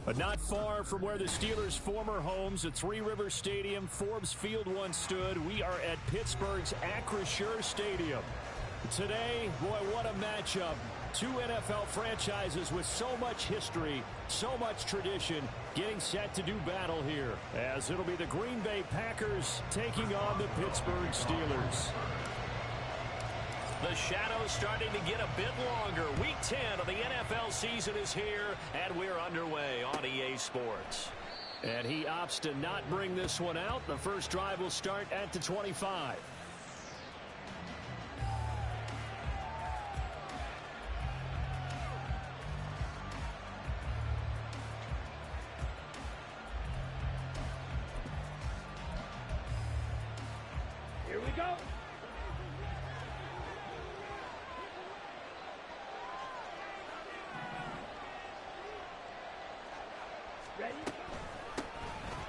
But not far from where the Steelers' former homes at Three Rivers Stadium, Forbes Field once stood, we are at Pittsburgh's Acrisure Stadium. Today, boy, what a matchup. Two NFL franchises with so much history, so much tradition, getting set to do battle here, as it'll be the Green Bay Packers taking on the Pittsburgh Steelers. The shadow's starting to get a bit longer. Week 10 of the NFL season is here, and we're underway on EA Sports. And he opts to not bring this one out. The first drive will start at the 25. Here we go.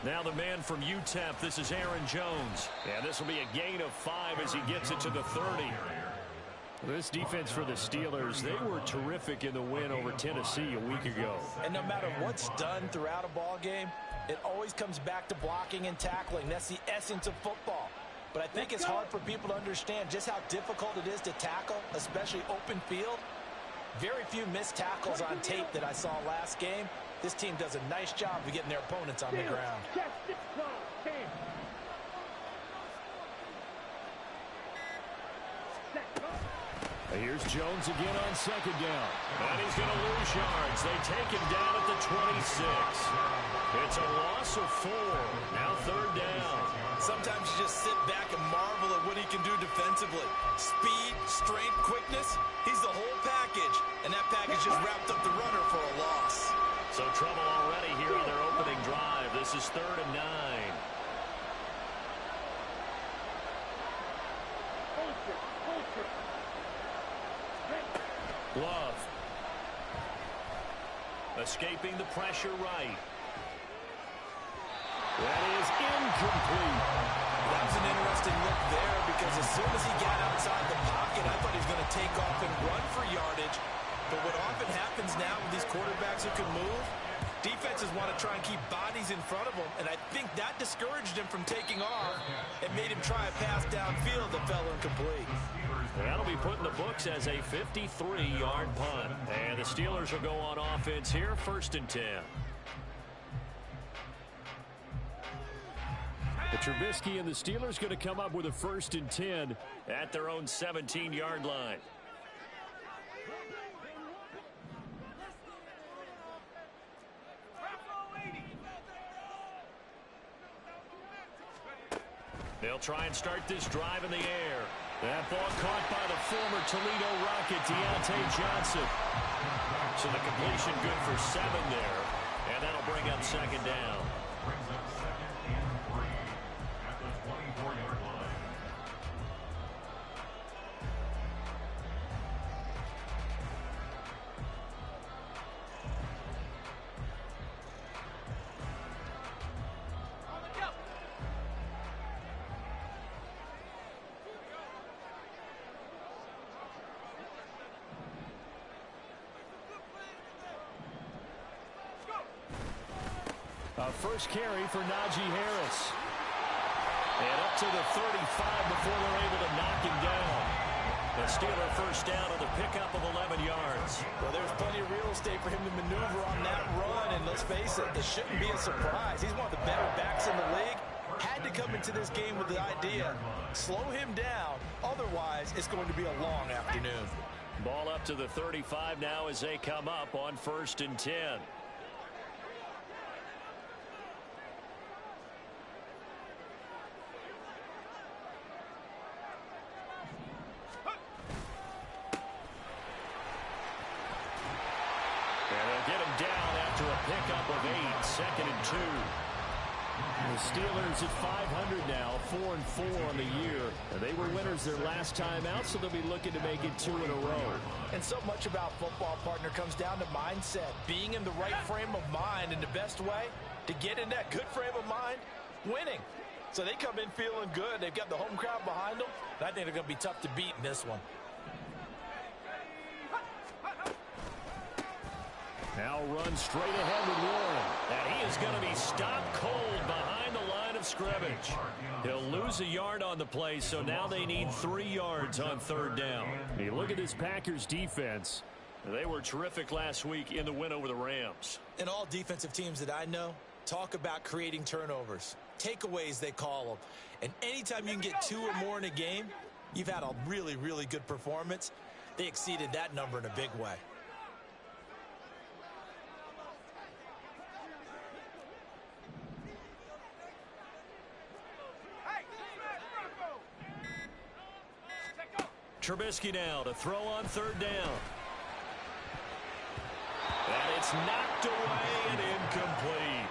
Now the man from UTEP, this is Aaron Jones. And this will be a gain of 5 as he gets it to the 30. This defense for the Steelers, they were terrific in the win over Tennessee a week ago. And no matter what's done throughout a ball game, it always comes back to blocking and tackling. That's the essence of football. But I think it's hard for people to understand just how difficult it is to tackle, especially open field. Very few missed tackles on tape that I saw last game. This team does a nice job of getting their opponents on the ground. Here's Jones again on second down. And he's going to lose yards. They take him down at the 26. It's a loss of 4. Now third down. Sometimes you just sit back and marvel at what he can do defensively. Speed, strength, quickness. He's the whole package. And that package just wrapped up the runner for a loss. So trouble already here on their opening drive. This is 3rd and 9. Love. Escaping the pressure right. That is incomplete. That was an interesting look there because as soon as he got outside the pocket, I thought he was going to take off and run for yardage. But what often happens now with these quarterbacks who can move, defenses want to try and keep bodies in front of them, and I think that discouraged him from taking off and made him try a pass downfield that fell incomplete. That'll be put in the books as a 53-yard punt. And the Steelers will go on offense here, 1st and 10. But Trubisky and the Steelers going to come up with a 1st and 10 at their own 17-yard line. They'll try and start this drive in the air. That ball caught by the former Toledo Rocket, Deontay Johnson. So the completion good for 7 there. And that'll bring up 2nd down. First carry for Najee Harris. And up to the 35 before they're able to knock him down. The Steeler first down on the pickup of 11 yards. Well, there's plenty of real estate for him to maneuver on that run. And let's face it, it shouldn't be a surprise. He's one of the better backs in the league. Had to come into this game with the idea, slow him down. Otherwise, it's going to be a long afternoon. Ball up to the 35 now as they come up on 1st and 10. Pickup of 8, 2nd and 2. The Steelers at 500 now, 4-4 on the year. And they were winners their last time out, so they'll be looking to make it 2 in a row. And so much about football, partner, comes down to mindset. Being in the right frame of mind, and the best way to get in that good frame of mind, winning. So they come in feeling good. They've got the home crowd behind them. I think they're going to be tough to beat in this one. Now runs straight ahead with Warren. And he is going to be stopped cold behind the line of scrimmage. He'll lose a yard on the play, so now they need 3 yards on 3rd down. Hey, look at this Packers defense. They were terrific last week in the win over the Rams. And all defensive teams that I know talk about creating turnovers. Takeaways, they call them. And anytime you can get 2 or more in a game, you've had a really, really good performance. They exceeded that number in a big way. Trubisky now to throw on 3rd down. And it's knocked away and incomplete.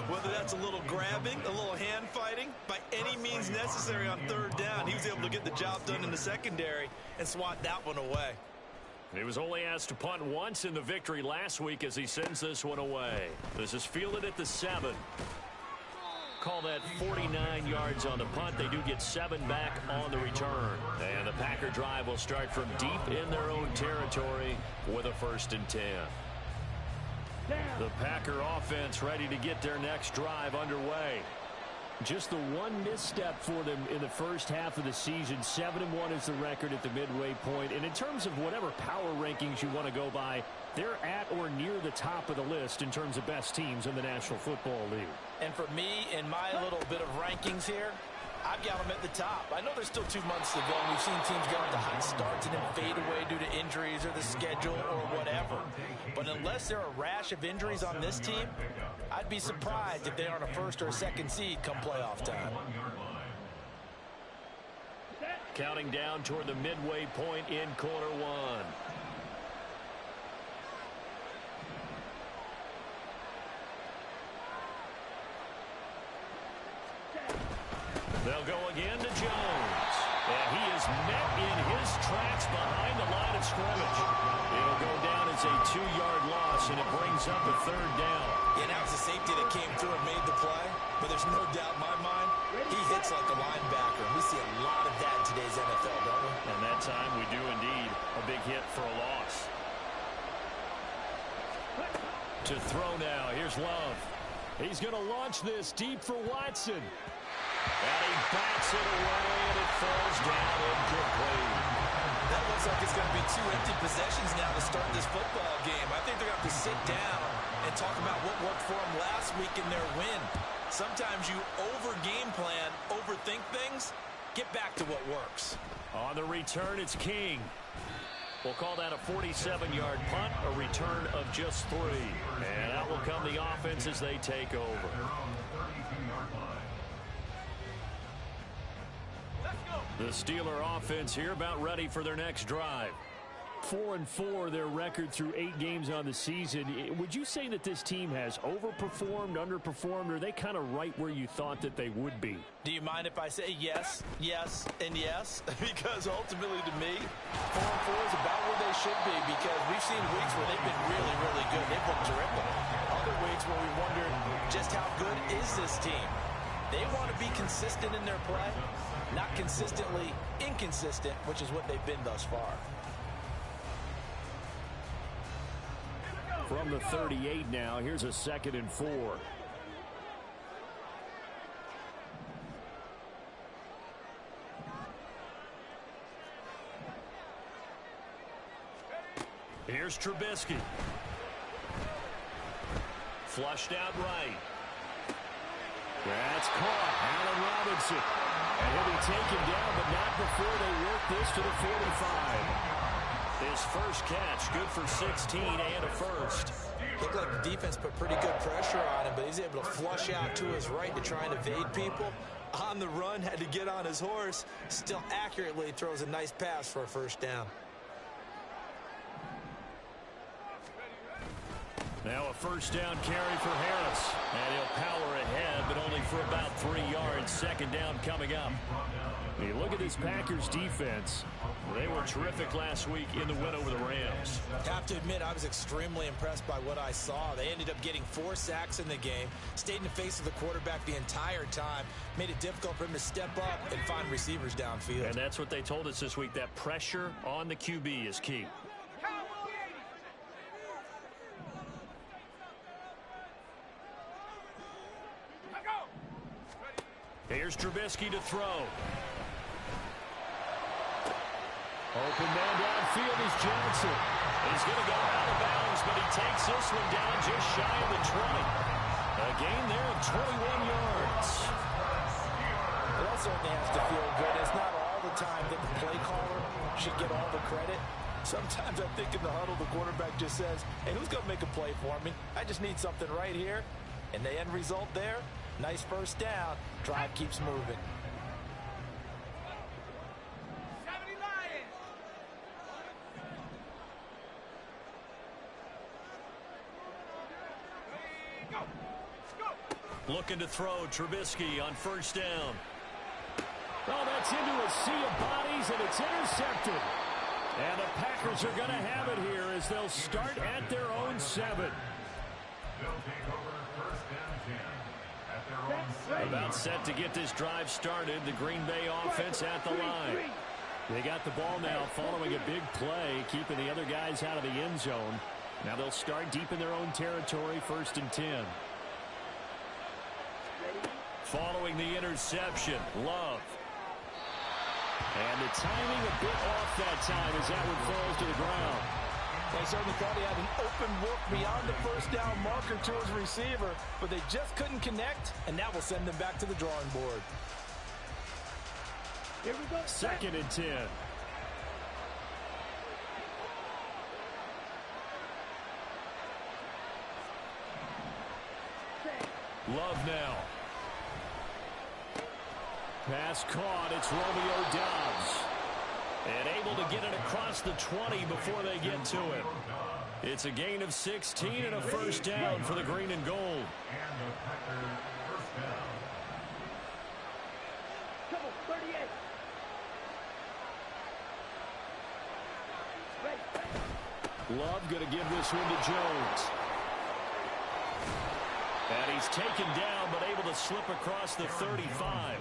Whether that's a little grabbing, a little hand fighting, by any means necessary on 3rd down, he was able to get the job done in the secondary and swat that one away. He was only asked to punt once in the victory last week as he sends this one away. This is fielded at the 7. Call that 49 yards on the punt. They do get 7 back on the return. And the Packer drive will start from deep in their own territory with a 1st and 10. The Packer offense ready to get their next drive underway. Just the one misstep for them in the first half of the season. 7-1 is the record at the midway point. And in terms of whatever power rankings you want to go by, they're at or near the top of the list in terms of best teams in the National Football League. And for me, in my little bit of rankings here, I've got them at the top. I know there's still 2 months to go, and we've seen teams get off to hot starts and then fade away due to injuries or the schedule or whatever. But unless there are a rash of injuries on this team, I'd be surprised if they aren't a 1st or 2nd seed come playoff time. Counting down toward the midway point in quarter 1. They'll go again to Jones. And he is met in his tracks behind the line of scrimmage. It'll go down as a 2-yard loss, and it brings up a 3rd down. Yeah, now it's the safety that came through and made the play. But there's no doubt in my mind, he hits like a linebacker. We see a lot of that in today's NFL, don't we? And that time we do indeed. A big hit for a loss. To throw now, here's Love. He's going to launch this deep for Watson. And he bats it away, and it falls down incomplete. That looks like it's going to be 2 empty possessions now to start this football game. I think they're going to have to sit down and talk about what worked for them last week in their win. Sometimes you over-game plan, overthink things. Get back to what works. On the return, it's King. We'll call that a 47-yard punt, a return of just 3. And out will come the offense as they take over. The Steeler offense here about ready for their next drive. 4-4 their record through 8 games on the season. Would you say that this team has overperformed, underperformed, or are they kind of right where you thought that they would be? Do you mind if I say yes, yes, and yes? Because ultimately to me, 4-4 is about where they should be, because we've seen weeks where they've been really, really good. They've looked terrific. Other weeks where we wonder just how good is this team. They want to be consistent in their play, not consistently inconsistent, which is what they've been thus far. From the 38 now, here's a 2nd and 4. Here's Trubisky. Flushed out right. That's caught. Allen Robinson. And he'll be taken down, but not before they work this to the 45. His first catch, good for 16 and a 1st. Looked like the defense put pretty good pressure on him, but he's able to flush out to his right to try and evade people. On the run, had to get on his horse. Still accurately throws a nice pass for a 1st down. Now a 1st down carry for Harris. And he'll power ahead, but only for about 3 yards. 2nd down coming up. Hey, look at this Packers defense. They were terrific last week in the win over the Rams. I have to admit, I was extremely impressed by what I saw. They ended up getting 4 sacks in the game, stayed in the face of the quarterback the entire time, made it difficult for him to step up and find receivers downfield. And that's what they told us this week, that pressure on the QB is key. Here's Trubisky to throw. Open man downfield is Johnson. He's going to go out of bounds, but he takes this one down just shy of the 20. A gain there of 21 yards. That certainly has to feel good. It's not all the time that the play caller should get all the credit. Sometimes I think in the huddle, the quarterback just says, hey, who's going to make a play for me? I just need something right here. And the end result there, nice first down. Drive keeps moving. Looking to throw, Trubisky on first down. Oh, that's into a sea of bodies, and it's intercepted. And the Packers are going to have it here as they'll start at their own 7. About set to get this drive started. The Green Bay offense at the line. They got the ball now following a big play, keeping the other guys out of the end zone. Now they'll start deep in their own territory, 1st and 10. Following the interception, Love. And the timing a bit off that time as that one falls to the ground. They certainly thought he had an open look beyond the first down marker to his receiver, but they just couldn't connect, and that will send them back to the drawing board. Here we go. 2nd and 10. Love now. Pass caught. It's Romeo Doubs. And able to get it across the 20 before they get to it. It's a gain of 16 and a first down for the green and gold. Come on, 38. Love going to give this one to Jones. And he's taken down, but able to slip across the 35.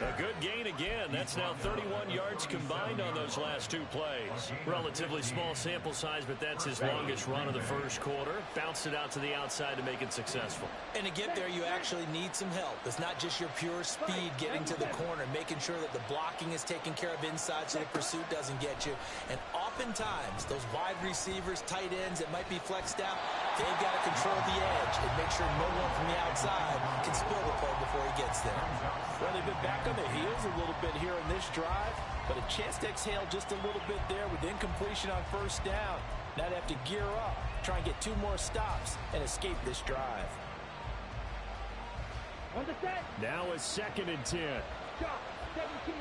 A good gain again. That's now 31 yards combined on those last 2 plays. Relatively small sample size, but that's his longest run of the first quarter. Bounced it out to the outside to make it successful. And to get there, you actually need some help. It's not just your pure speed getting to the corner, making sure that the blocking is taken care of inside so the pursuit doesn't get you. And oftentimes, those wide receivers, tight ends that might be flexed out, they've got to control the edge and make sure no one from the outside can spill the play before he gets there. Well, they've been back on their heels a little bit here in this drive, but a chance to exhale just a little bit there with incompletion on first down. Now they have to gear up, try and get 2 more stops, and escape this drive. On the set. Now it's 2nd and 10. Shot. 17.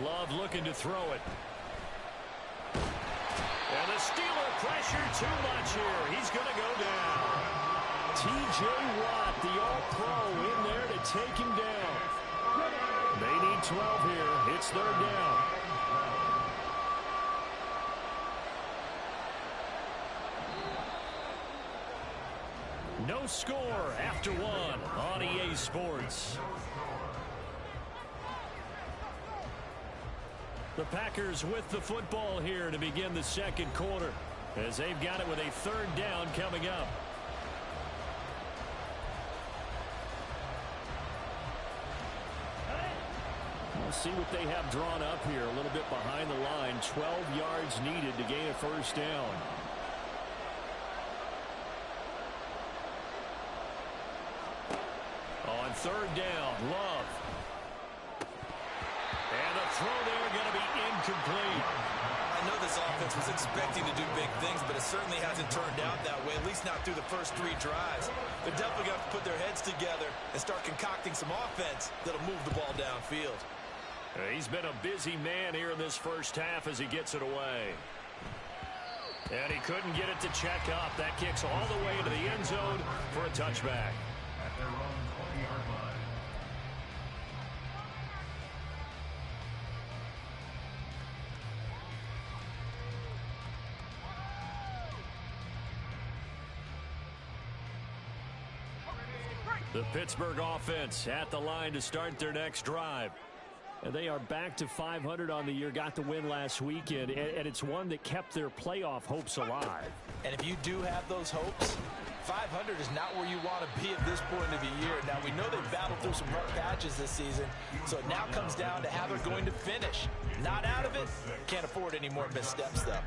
Love looking to throw it. And the Steeler pressure too much here. He's going to go down. T.J. Watt, the All-Pro, in there to take him down. They need 12 here. It's 3rd down. No score after 1 on EA Sports. The Packers with the football here to begin the 2nd quarter as they've got it with a 3rd down coming up. We'll see what they have drawn up here a little bit behind the line. 12 yards needed to gain a first down. On 3rd down, Love. And the throw there going to be incomplete. I know this offense was expecting to do big things, but it certainly hasn't turned out that way, at least not through the first 3 drives. They're definitely going to put their heads together and start concocting some offense that'll move the ball downfield. He's been a busy man here in this first half as he gets it away. And he couldn't get it to check up. That kicks all the way into the end zone for a touchback. At their own 20-yard line. The Pittsburgh offense at the line to start their next drive. And they are back to 500 on the year, got the win last weekend, and it's one that kept their playoff hopes alive. And if you do have those hopes, 500 is not where you want to be at this point of the year. Now, we know they've battled through some rough patches this season, so it now comes down to how they're going to finish. Not out of it, can't afford any more missteps, though.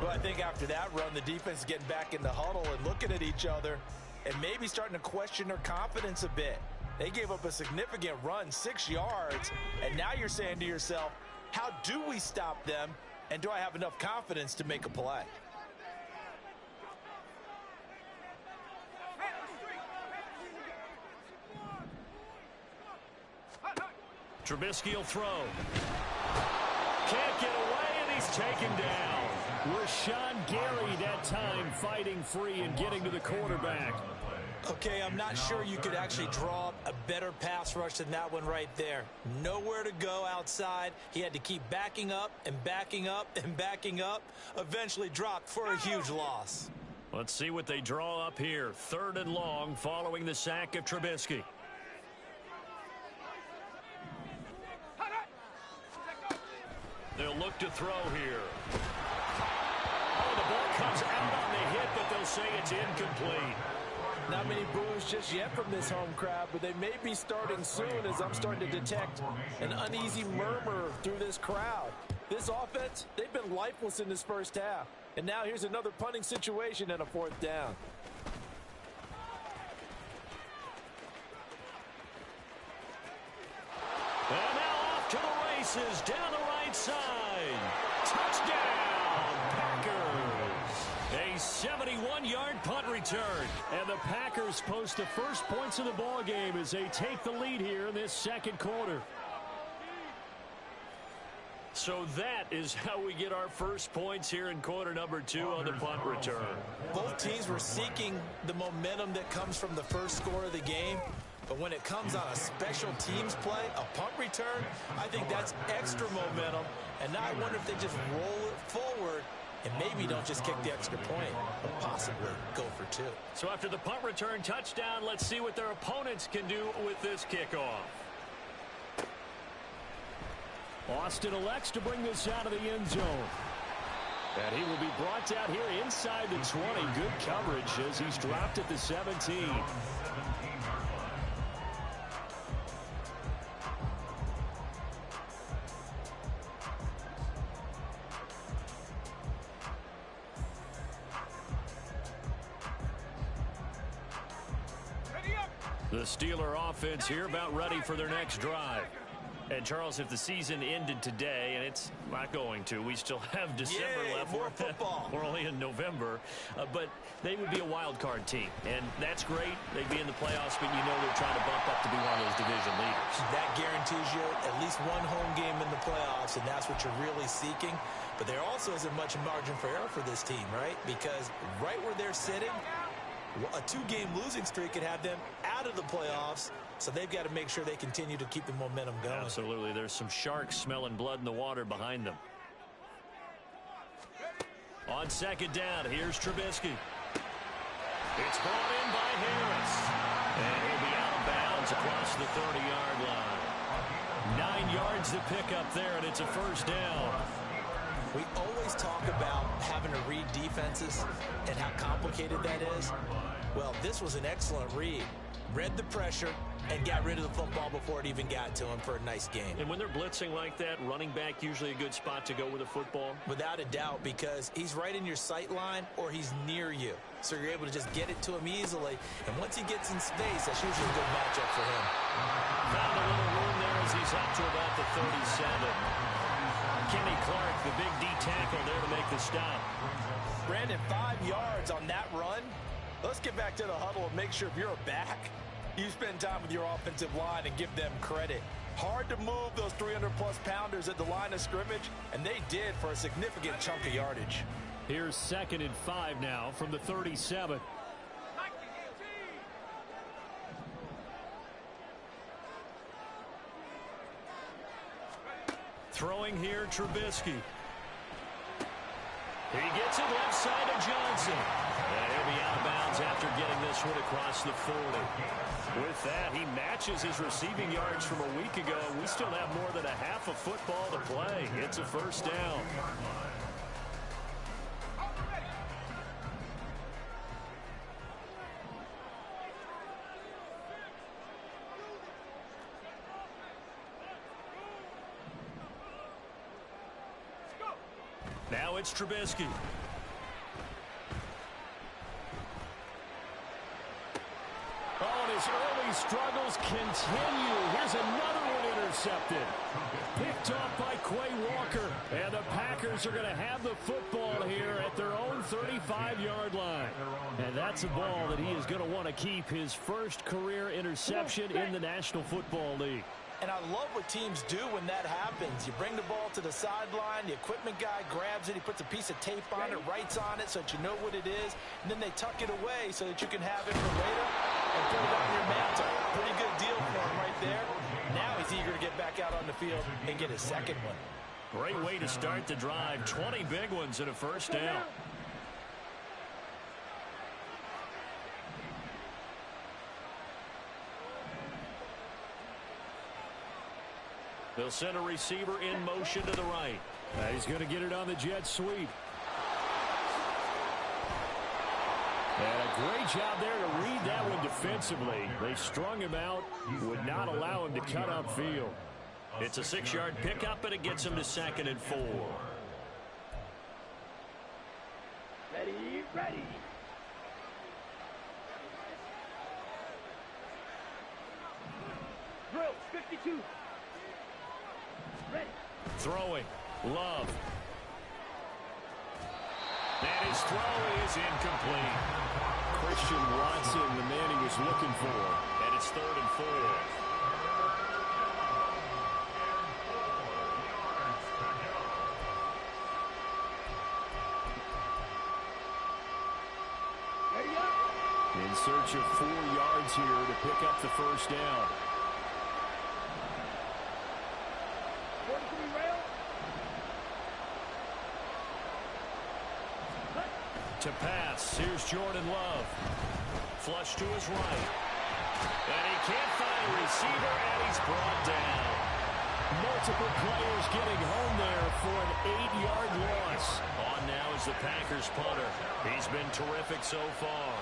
Well, I think after that run, the defense is getting back in the huddle and looking at each other and maybe starting to question their confidence a bit. They gave up a significant run, 6 yards, and now you're saying to yourself, how do we stop them, and do I have enough confidence to make a play? Trubisky will throw. Can't get away, and he's taken down. Rashawn Gary that time fighting free and getting to the quarterback. Okay, I'm not sure you could actually draw up a better pass rush than that one right there. Nowhere to go outside. He had to keep backing up and backing up and backing up. Eventually dropped for a huge loss. Let's see what they draw up here. 3rd and long following the sack of Trubisky. They'll look to throw here. Oh, the ball comes out on the hit, but they'll say it's incomplete. Not many boos just yet from this home crowd, but they may be starting soon as I'm starting to detect an uneasy murmur through this crowd. This offense, they've been lifeless in this first half. And now here's another punting situation and a 4th down. And now off to the races down the right side. Touchdown, Packers. A 71-yard punt return. And the Packers post the first points of the ball game as they take the lead here in this second quarter. So that is how we get our first points here in quarter number 2 on the punt return. Both teams were seeking the momentum that comes from the first score of the game. But when it comes on a special teams play, a punt return, I think that's extra momentum. And now I wonder if they just roll it forward and maybe don't just kick the extra point, but possibly go for 2. So after the punt return touchdown, let's see what their opponents can do with this kickoff. Austin elects to bring this out of the end zone. And he will be brought out here inside the 20. Good coverage as he's dropped at the 17. The Steeler offense here about ready for their next drive. And, Charles, if the season ended today, and it's not going to, we still have December left. More football. We're only in November. But they would be a wild card team. And that's great. They'd be in the playoffs, but you know they're trying to bump up to be one of those division leaders. That guarantees you at least one home game in the playoffs, and that's what you're really seeking. But there also isn't much margin for error for this team, right? Because right where they're sitting, a 2-game losing streak could have them out of the playoffs, so they've got to make sure they continue to keep the momentum going. Absolutely. There's some sharks smelling blood in the water behind them. On 2nd down, here's Trubisky. It's brought in by Harris. And he'll be out of bounds across the 30-yard line. 9 yards to pick up there, and it's a 1st down. We always talk about having to read defenses and how complicated that is. Well, this was an excellent read. Read the pressure and got rid of the football before it even got to him for a nice game. And when they're blitzing like that, running back usually a good spot to go with a football? Without a doubt, because he's right in your sight line or he's near you. So you're able to just get it to him easily. And once he gets in space, that's usually a good matchup for him. Found a little room there as he's up to about the 37. Kenny Clark, the big D tackle there to make the stop. Brandon, 5 yards on that run. Let's get back to the huddle and make sure if you're a back, you spend time with your offensive line and give them credit. Hard to move those 300-plus pounders at the line of scrimmage, and they did for a significant chunk of yardage. Here's 2nd and 5 now from the 37. Throwing here, Trubisky. He gets it left side to Johnson. And he'll be out of bounds after getting this one across the 40. With that, he matches his receiving yards from a week ago. We still have more than a half a football to play. It's a first down. Now it's Trubisky. Oh, and his early struggles continue. Here's another one intercepted. Picked off by Quay Walker. And the Packers are going to have the football here at their own 35-yard line. And that's a ball that he is going to want to keep, his first career interception in the National Football League. And I love what teams do when that happens. You bring the ball to the sideline, the equipment guy grabs it, he puts a piece of tape on it, writes on it so that you know what it is, and then they tuck it away so that you can have it for later and put it on your mantle. Pretty good deal for him right there. Now he's eager to get back out on the field and get his second one. Great way to start the drive. 20 big ones and a first down. They'll send a receiver in motion to the right. He's going to get it on the jet sweep. And a great job there to read that one defensively. They strung him out, would not allow him to cut upfield. It's a 6-yard pickup, and it gets him to 2nd and 4. Ready, ready. Drill, 52. Ready. Throwing. Love. And his throw is incomplete. Christian Watson, the man he was looking for. And it's 3rd and 4. In search of 4 yards here to pick up the first down. 43 rail. To pass. Here's Jordan Love. Flush to his right. And he can't find a receiver, and he's brought down. Multiple players getting home there for an 8-yard loss. On now is the Packers punter. He's been terrific so far.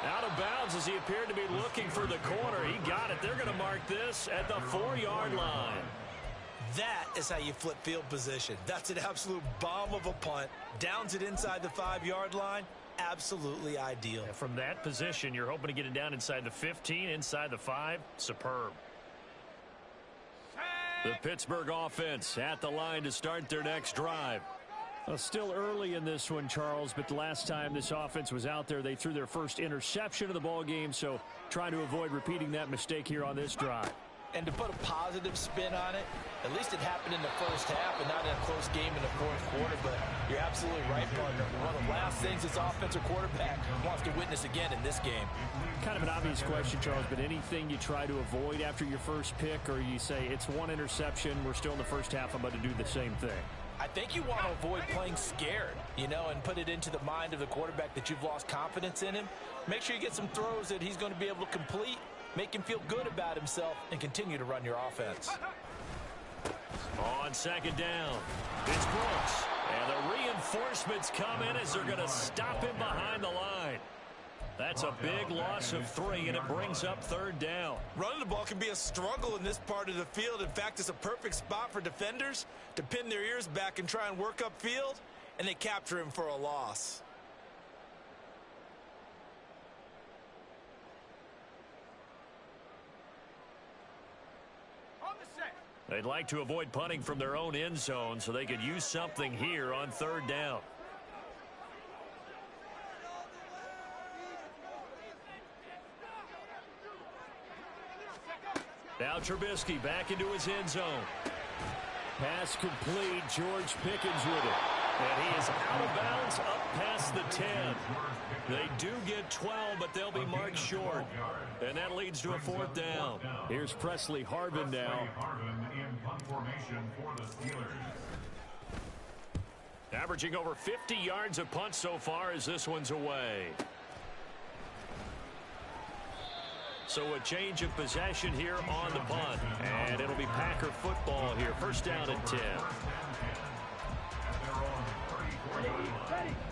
Out of bounds as he appeared to be looking for the corner. He got it. They're going to mark this at the 4-yard line. That is how you flip field position. That's an absolute bomb of a punt. Downs it inside the 5-yard line. Absolutely ideal. And from that position, you're hoping to get it down inside the 15, inside the 5. Superb. The Pittsburgh offense at the line to start their next drive. Well, still early in this one, Charles, but the last time this offense was out there, they threw their first interception of the ball game, so trying to avoid repeating that mistake here on this drive. And to put a positive spin on it, at least it happened in the first half and not in a close game in the fourth quarter. But you're absolutely right, partner. One of the last things this offensive quarterback wants to witness again in this game. Kind of an obvious question, Charles, but anything you try to avoid after your first pick, or you say it's one interception, we're still in the first half, I'm about to do the same thing? I think you want to avoid playing scared, and put it into the mind of the quarterback that you've lost confidence in him. Make sure you get some throws that he's going to be able to complete, make him feel good about himself, and continue to run your offense. On 2nd down, it's Brooks. And the reinforcements come in as they're going to stop him behind the line. That's a big loss of 3, and it brings up 3rd down. Running the ball can be a struggle in this part of the field. In fact, it's a perfect spot for defenders to pin their ears back and try and work upfield, and they capture him for a loss. They'd like to avoid punting from their own end zone so they could use something here on 3rd down. Now Trubisky back into his end zone. Pass complete. George Pickens with it. And he is out of bounds up past the 10. They do get 12, but they'll be marked short. And that leads to a 4th down. Here's Presley Harvin now. formation for the Steelers. Averaging over 50 yards a punt so far as this one's away. So a change of possession here on the punt. And it'll be Packer football here. First down and 10.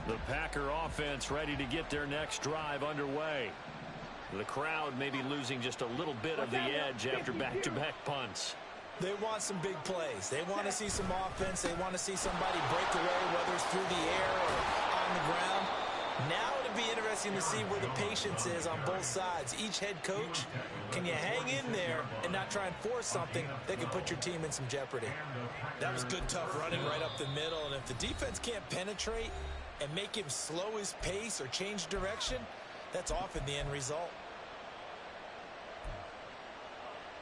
The Packer offense ready to get their next drive underway. The crowd may be losing just a little bit of the edge after back-to-back punts. They want some big plays. They want to see some offense. They want to see somebody break away, whether it's through the air or on the ground. Now it'll be interesting to see where the patience is on both sides. Each head coach, can you hang in there and not try and force something that could put your team in some jeopardy? That was good, tough running right up the middle. And if the defense can't penetrate and make him slow his pace or change direction, that's often the end result.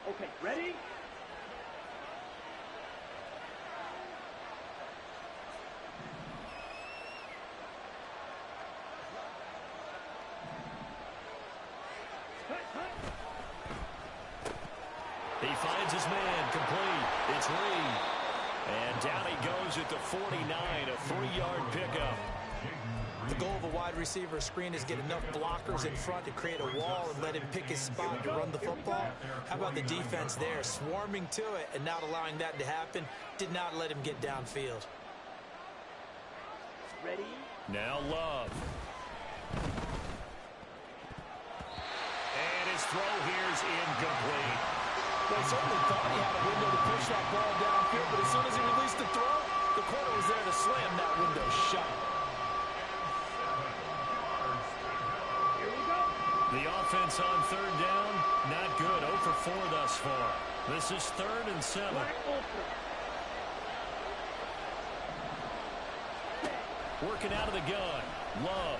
Okay, ready? He finds his man, complete. It's Reed. And down he goes at the 49, a 3-yard pickup. The goal of a wide receiver screen is get enough blockers in front to create a wall and let him pick his spot to run the football. How about the defense there, swarming to it and not allowing that to happen? Did not let him get downfield. Ready? Now Love. And his throw here's incomplete. They certainly thought he had a window to push that ball downfield, but as soon as he released the throw, the corner was there to slam that window shut. Here we go. The offense on third down, not good. 0 for 4 thus far. This is 3rd and 7. Working out of the gun. Love.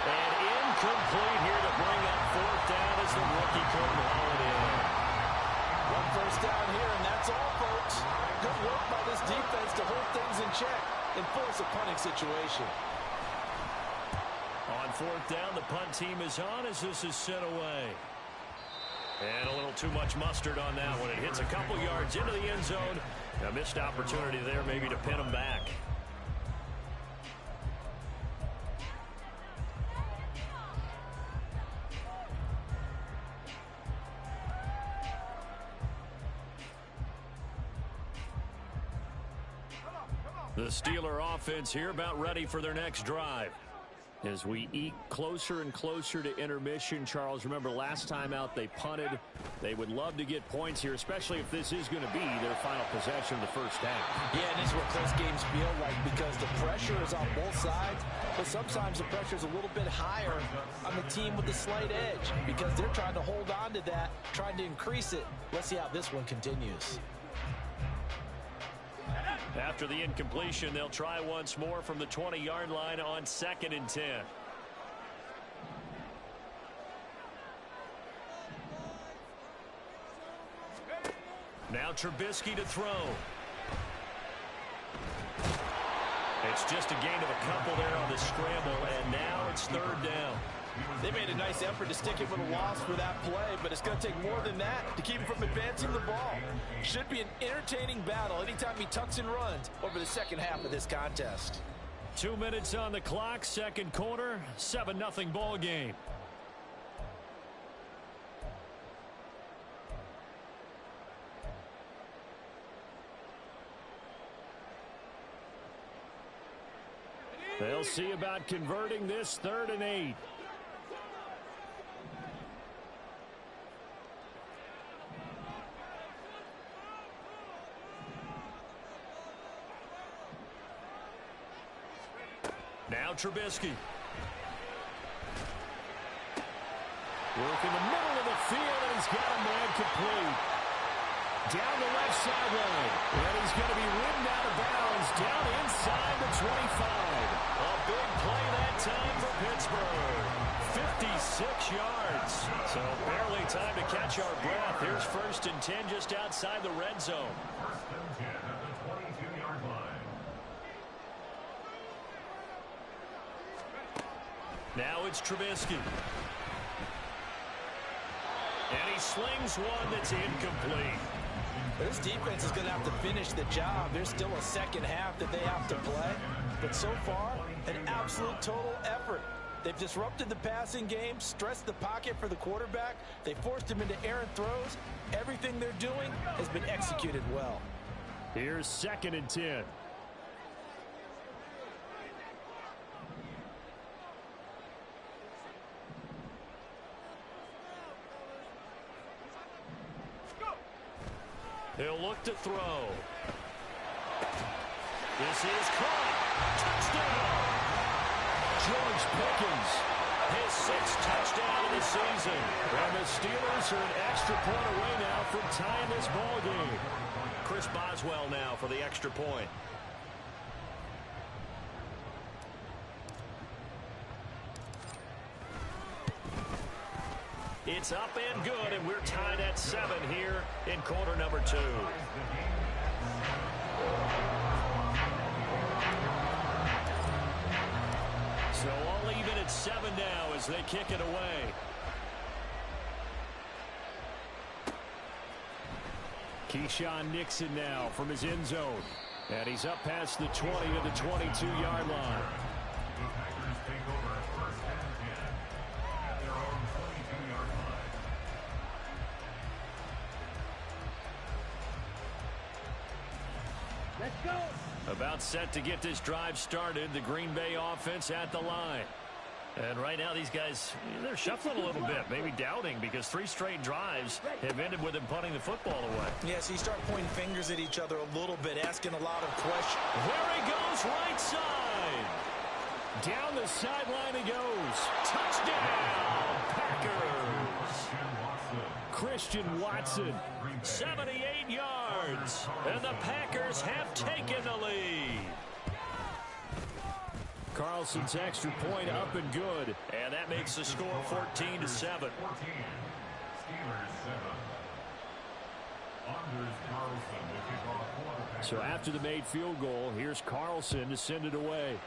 And incomplete here to bring up 4th down as the rookie couldn't haul it in. 1 first down here, and that's all, folks. Good work by this defense to hold things in check and force a punting situation. On 4th down, the punt team is on as this is sent away. And a little too much mustard on that one. It hits a couple yards into the end zone. A missed opportunity there maybe to pin them back. The Steeler offense here about ready for their next drive. As we eke closer and closer to intermission, Charles, remember last time out they punted. They would love to get points here, especially if this is going to be their final possession of the first half. Yeah, and this is what close games feel like because the pressure is on both sides, but sometimes the pressure is a little bit higher on the team with the slight edge because they're trying to hold on to that, trying to increase it. Let's see how this one continues. After the incompletion, they'll try once more from the 20-yard line on 2nd and 10. Now Trubisky to throw. It's just a gain of a couple there on the scramble, and now it's 3rd down. They made a nice effort to stick him with a loss for that play, but it's going to take more than that to keep him from advancing the ball. Should be an entertaining battle anytime he tucks and runs over the second half of this contest. 2 minutes on the clock, second quarter, 7-0 ball game. They'll see about converting this 3rd and 8. Now Trubisky. Work in the middle of the field, and he's got a man complete. Down the left sideline. And he's going to be ridden out of bounds down inside the 25. A big play that time for Pittsburgh. 56 yards. So barely time to catch our breath. Here's 1st and 10 just outside the red zone. 1st and 10 at the 22-yard line. Now it's Trubisky. And he slings one that's incomplete. This defense is going to have to finish the job. There's still a second half that they have to play. But so far, an absolute total effort. They've disrupted the passing game, stressed the pocket for the quarterback. They forced him into errant throws. Everything they're doing has been executed well. Here's 2nd and 10. He'll look to throw. This is caught. Touchdown! George Pickens, His 6th touchdown of the season. and the Steelers are an extra point away now from tying this ball game. Chris Boswell now for the extra point. It's up and good, and we're tied at 7 here in quarter number 2. So all even at 7 now as they kick it away. Keyshawn Nixon now from his end zone. And he's up past the 20 to the 22-yard line. The Packers take over 1st and 10 at their own 22-yard line. Let's go. About set to get this drive started. The Green Bay offense at the line. And right now these guys, they're shuffling a little bit, maybe doubting, because 3 straight drives have ended with them punting the football away. Yes, you start pointing fingers at each other a little bit, asking a lot of questions. There he goes, right side. Down the sideline he goes. Touchdown, Packers. Christian Watson. 78 yards, and the Packers have taken the lead. Carlson's extra point up and good. And that makes the score 14 to 7. 14. Steelers 7. Anders Carlson to kick off for the Packers. So after the made field goal, here's Carlson to send it away.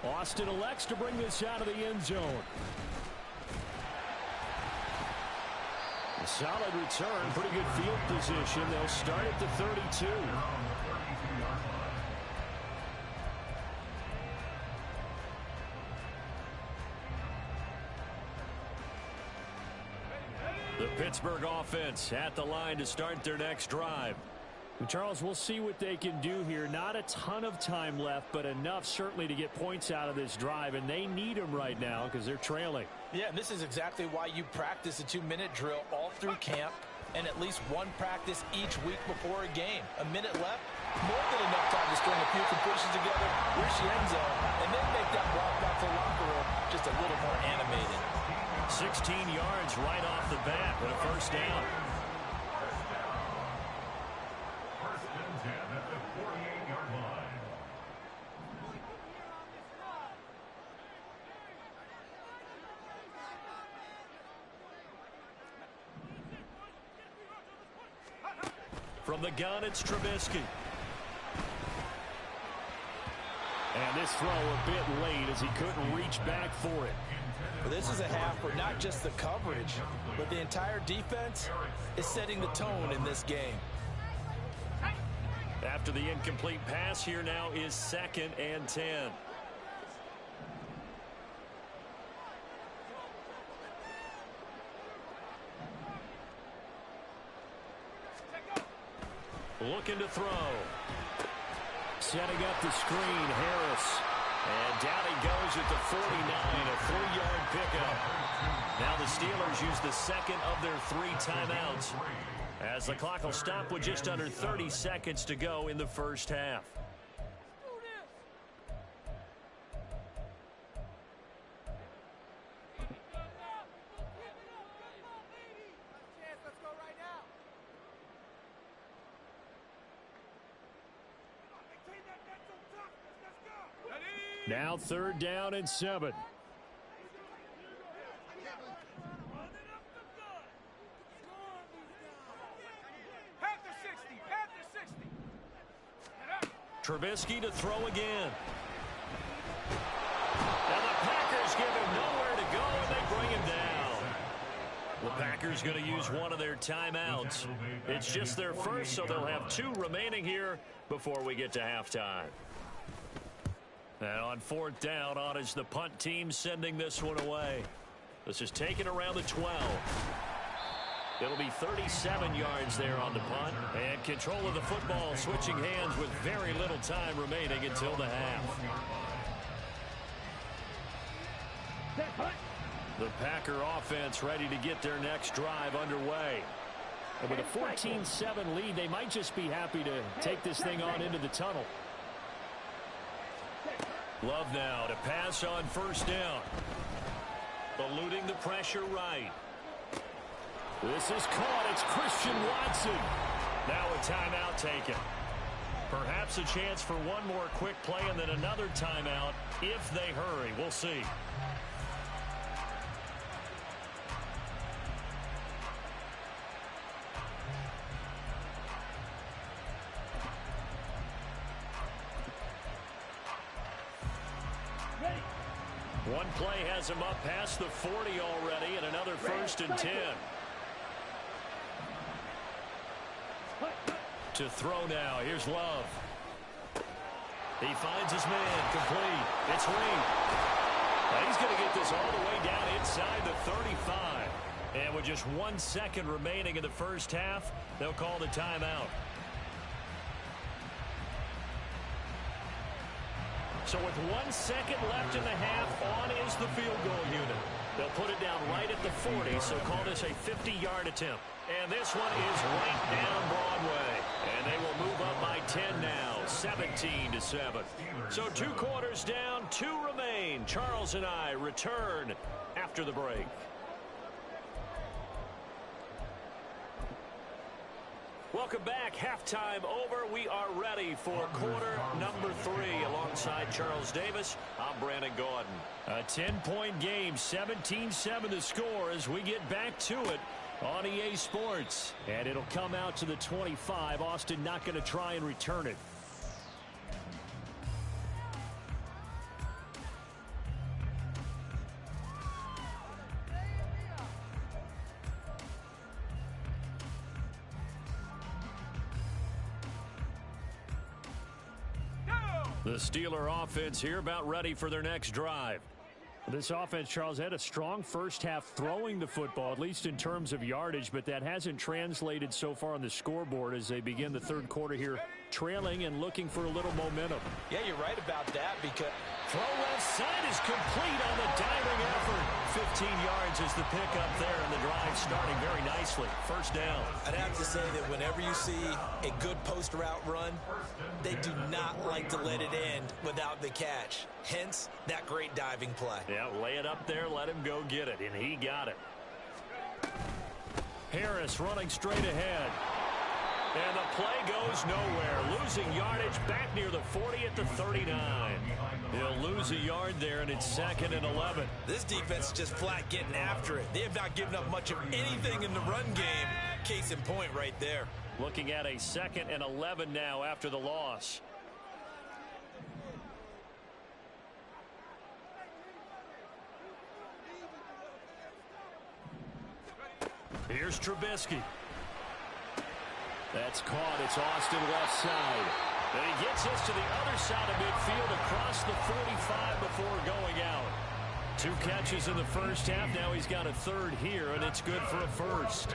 Austin elects to bring this out of the end zone. A solid return, pretty good field position. They'll start at the 32. The Pittsburgh offense at the line to start their next drive. Charles, we'll see what they can do here. Not a ton of time left, but enough certainly to get points out of this drive, and they need them right now because they're trailing. Yeah, and this is exactly why you practice a 2-minute drill all through camp and at least one practice each week before a game. A minute left, more than enough time to string a few completions together, reach the end zone, and then make that walk back to the locker room just a little more animated. 16 yards right off the bat with a first down. First and 10 at the 48-yard line. From the gun, it's Trubisky. And this throw a bit late as he couldn't reach back for it. This is a half where not just the coverage, but the entire defense is setting the tone in this game. After the incomplete pass, here now is 2nd and 10. Looking to throw. Setting up the screen, Harris. And down he goes at the 49, a 3-yard pickup. Now the Steelers use the second of their 3 timeouts, as the clock will stop with just under 30 seconds to go in the first half. Now 3rd down and 7. Trubisky to throw again. And the Packers give him nowhere to go, and they bring him down. The Packers going to use one of their timeouts. It's just their first, so they'll have 2 remaining here before we get to halftime. And on 4th down, on is the punt team sending this one away. This is taken around the 12. It'll be 37 yards there on the punt. And control of the football switching hands with very little time remaining until the half. The Packer offense ready to get their next drive underway. And with a 14-7 lead, they might just be happy to take this thing on into the tunnel. Love now to pass on 1st down. Eluding the pressure right. This is caught. It's Christian Watson. Now a timeout taken. Perhaps a chance for one more quick play and then another timeout if they hurry. We'll see. One play has him up past the 40 already, and another 1st and 10. To throw now. Here's Love. He finds his man. Complete. It's Reed. Now he's going to get this all the way down inside the 35. And with just 1 second remaining in the first half, they'll call the timeout. So with 1 second left in the half, on is the field goal unit. They'll put it down right at the 40, so call this a 50-yard attempt. And this one is right down Broadway. And they will move up by 10 now, 17-7. So 2 quarters down, 2 remain. Charles and I return after the break. Welcome back. Halftime over. We are ready for quarter number 3. Alongside Charles Davis, I'm Brandon Gaudin. A 10-point game, 17-7 the score as we get back to it on EA Sports. And it'll come out to the 25. Austin not going to try and return it. The Steeler offense here about ready for their next drive. This offense, Charles, had a strong first half throwing the football, at least in terms of yardage, but that hasn't translated so far on the scoreboard as they begin the 3rd quarter here, trailing and looking for a little momentum. Yeah, you're right about that because throw left side is complete on the diving effort. 15 yards is the pickup there, and the drive starting very nicely. 1st down. I'd have to say that whenever you see a good post route run, they do not like to let it end without the catch. Hence, that great diving play. Yeah, lay it up there, let him go get it, and he got it. Harris running straight ahead. And the play goes nowhere. Losing yardage back near the 40 at the 39. He'll lose a yard there, and it's 2nd and 11. This defense is just flat getting after it. They have not given up much of anything in the run game. Case in point right there. Looking at a 2nd and 11 now after the loss. Here's Trubisky. That's caught. It's Austin left side. And he gets us to the other side of midfield across the 45 before going out. 2 catches in the first half. Now he's got a 3rd here, and it's good for a 1st.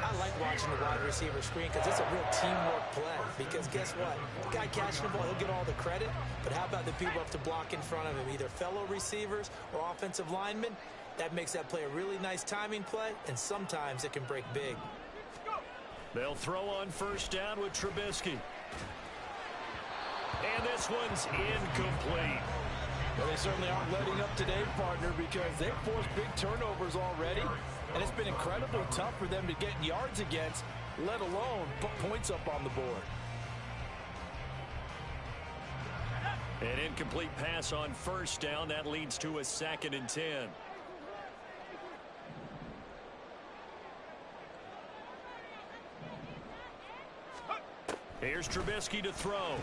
I like watching the wide receiver screen because it's a real teamwork play. Because guess what? The guy catching the ball, he'll get all the credit. But how about the people up to block in front of him? Either fellow receivers or offensive linemen. That makes that play a really nice timing play, and sometimes it can break big. They'll throw on 1st down with Trubisky. And this one's incomplete. Well, they certainly aren't letting up today, partner, because they've forced big turnovers already, and it's been incredibly tough for them to get yards against, let alone put points up on the board. An incomplete pass on 1st down. That leads to a 2nd and 10. Here's Trubisky to throw.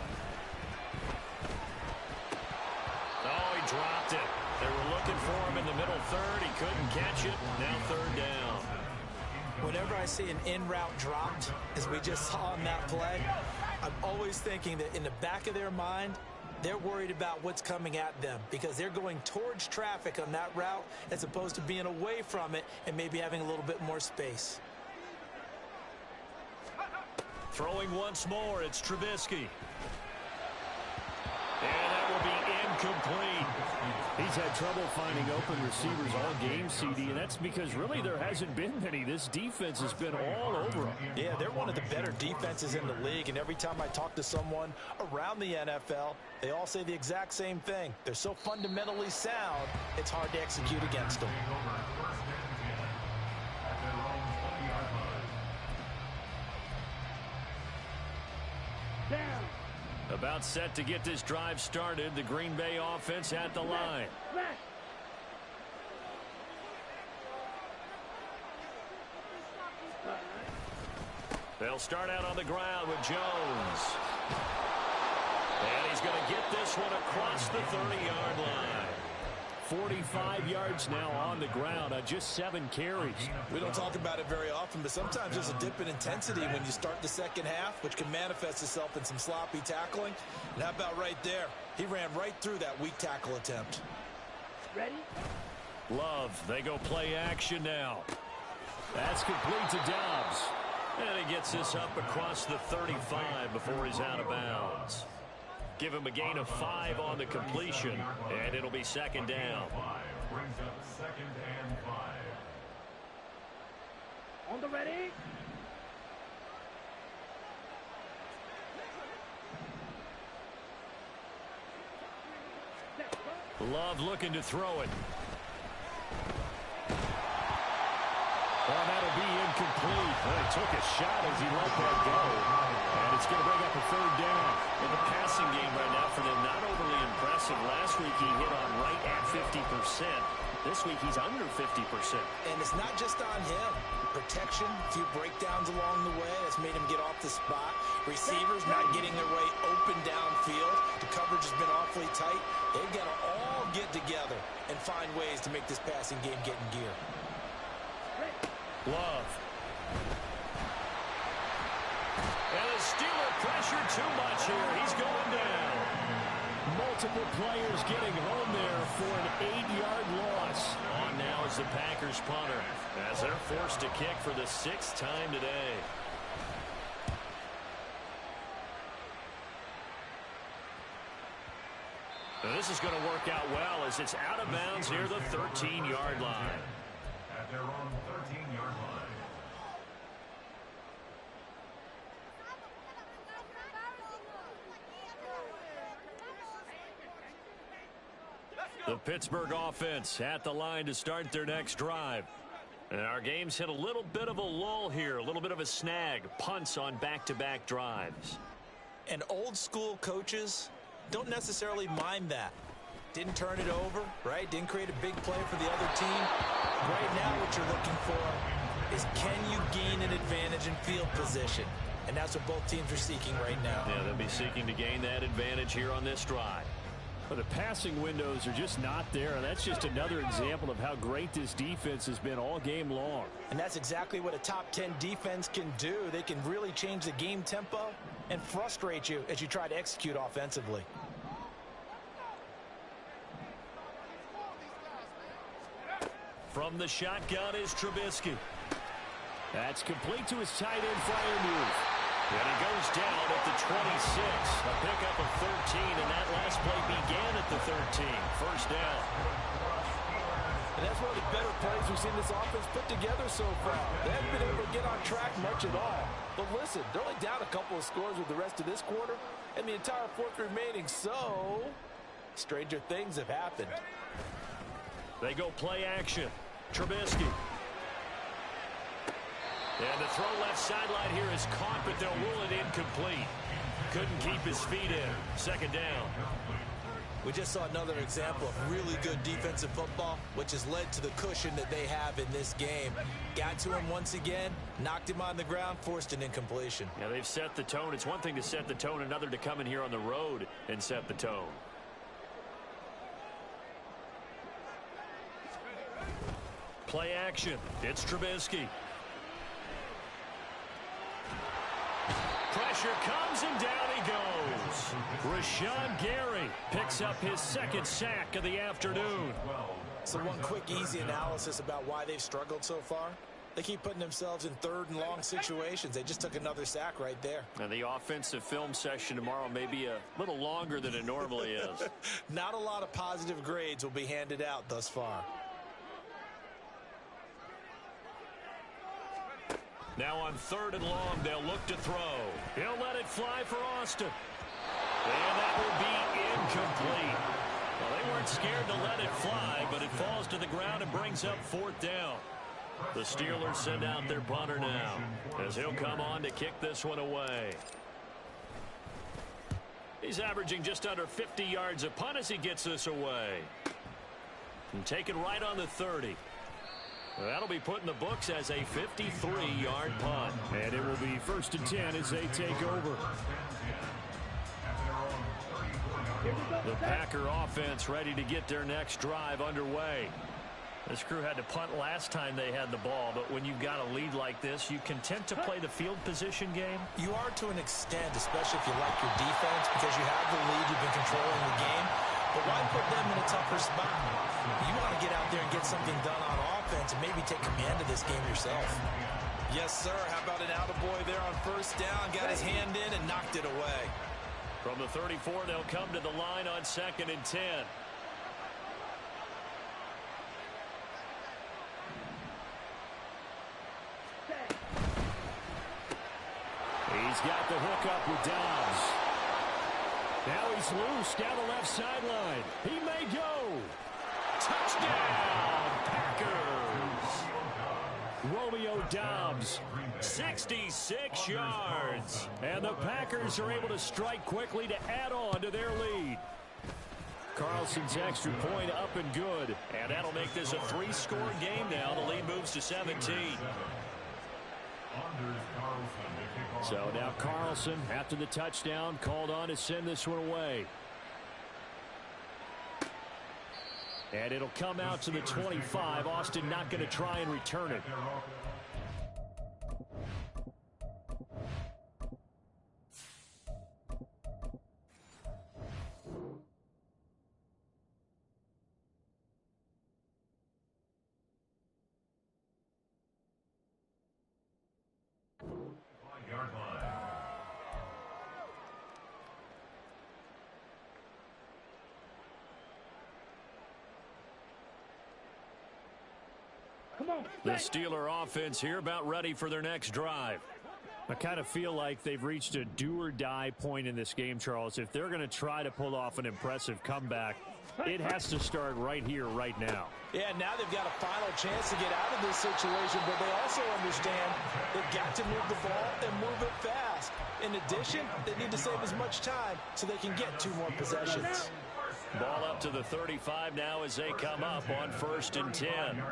Oh, he dropped it. They were looking for him in the middle 3rd. He couldn't catch it. Now 3rd down. Whenever I see an in-route dropped, as we just saw on that play, I'm always thinking that in the back of their mind, they're worried about what's coming at them because they're going towards traffic on that route as opposed to being away from it and maybe having a little bit more space. Throwing once more, it's Trubisky. And that will be incomplete. He's had trouble finding open receivers all game, CD, and that's because really there hasn't been many. This defense has been all over them. Yeah, they're one of the better defenses in the league, and every time I talk to someone around the NFL, they all say the exact same thing. They're so fundamentally sound, it's hard to execute against them. Down. About set to get this drive started. The Green Bay offense at the line. Smash. They'll start out on the ground with Jones. And he's going to get this one across the 30-yard line. 45 yards now on the ground on just 7 carries. We don't talk about it very often, but sometimes there's a dip in intensity when you start the second half, which can manifest itself in some sloppy tackling. And how about right there? He ran right through that weak tackle attempt. Ready? Love, they go play action now. That's complete to Dobbs. And he gets this up across the 35 before he's out of bounds. Give him a gain of 5 on the completion, and it'll be second down. Brings up second and 5. On the ready? Love looking to throw it. Well, that'll be incomplete. Well, he took a shot as he let that go. And it's going to bring up a third down. In the passing game right now for them, not overly impressive. Last week he hit on right at 50%. This week he's under 50%. And it's not just on him. Protection, a few breakdowns along the way. That's made him get off the spot. Receivers not getting their way open downfield. The coverage has been awfully tight. They've got to all get together and find ways to make this passing game get in gear. Love. And the Steeler pressure too much here. He's going down. Multiple players getting home there for an 8-yard loss. On now is the Packers punter as they're forced to kick for the 6th time today. Now this is going to work out well as it's out of bounds near the 13-yard line. At their own 13-yard line. The Pittsburgh offense at the line to start their next drive. And our game's hit a little bit of a lull here, a little bit of a snag. Punts on back-to-back drives. And old school coaches don't necessarily mind that. Didn't turn it over, right? Didn't create a big play for the other team. Right now what you're looking for is can you gain an advantage in field position? And that's what both teams are seeking right now. Yeah, they'll be seeking to gain that advantage here on this drive. Well, the passing windows are just not there. And that's just another example of how great this defense has been all game long. And that's exactly what a top 10 defense can do. They can really change the game tempo and frustrate you as you try to execute offensively. From the shotgun is Trubisky. That's complete to his tight end Freiermuth. And he goes down at the 26. A pickup of 13, and that last play began at the 13. First down. And that's one of the better plays we've seen this offense put together so far. They haven't been able to get on track much at all. But listen, they're only down a couple of scores with the rest of this quarter and the entire fourth remaining. So, stranger things have happened. They go play action. Trubisky. And the throw left sideline here is caught, but they'll rule it incomplete. Couldn't keep his feet in. Second down. We just saw another example of really good defensive football, which has led to the cushion that they have in this game. Got to him once again, knocked him on the ground, forced an incompletion. Yeah, they've set the tone. It's one thing to set the tone, another to come in here on the road and set the tone. Play action. It's Trubisky. pressure comes, and down he goes. Rashawn Gary picks up his second sack of the afternoon. So one quick, easy analysis about why they've struggled so far. They keep putting themselves in third and long situations. They just took another sack right there. And the offensive film session tomorrow may be a little longer than it normally is. Not a lot of positive grades will be handed out thus far. Now on 3rd and long, they'll look to throw. He'll let it fly for Austin. And that will be incomplete. Well, they weren't scared to let it fly, but it falls to the ground and brings up 4th down. The Steelers send out their punter now, as he'll come on to kick this one away. He's averaging just under 50 yards a punt as he gets this away. And taken right on the 30. That'll be put in the books as a 53-yard punt. And it will be 1st and 10 as they take over. The Packer offense ready to get their next drive underway. This crew had to punt last time they had the ball, but when you've got a lead like this, you content to play the field position game? You are to an extent, especially if you like your defense, because you have the lead, you've been controlling the game. But why put them in a tougher spot? You want to get out there and get something done on offense and maybe take command of this game yourself. Yes, sir. How about an attaboy there on 1st down? Got his hand in and knocked it away. From the 34, they'll come to the line on 2nd and 10. He's got the hook up with Dobbs. Now he's loose down the left sideline. He may go. Touchdown, Packers. Romeo Dobbs, 66 yards. And the Packers are able to strike quickly to add on to their lead. Carlson's extra point up and good. And that'll make this a 3-score game now. The lead moves to 17. So now Carlson, after the touchdown, called on to send this one away. And it'll come out to the 25. Austin not going to try and return it. The Steeler offense here about ready for their next drive. I kind of feel like they've reached a do-or-die point in this game, Charles. If they're going to try to pull off an impressive comeback, it has to start right here, right now. Yeah, now they've got a final chance to get out of this situation, but they also understand they've got to move the ball and move it fast. In addition, they need to save as much time so they can get 2 more possessions. Ball up to the 35 now as they come up on 1st and 10.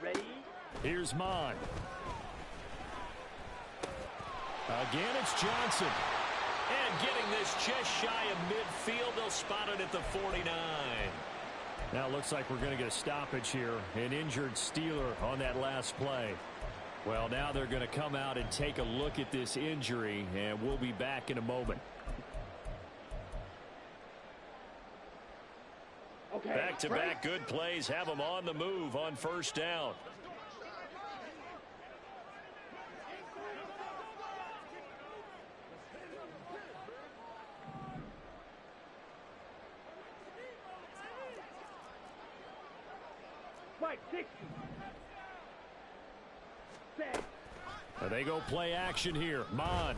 Ready? Here's Mon. Again, it's Johnson. And getting this just shy of midfield, they'll spot it at the 49. Now it looks like we're going to get a stoppage here. An injured Steeler on that last play. Well, now they're going to come out and take a look at this injury, and we'll be back in a moment. Okay. Back-to-back good plays have them on the move on 1st down. Right, 60. Set. They go play action here. Mon.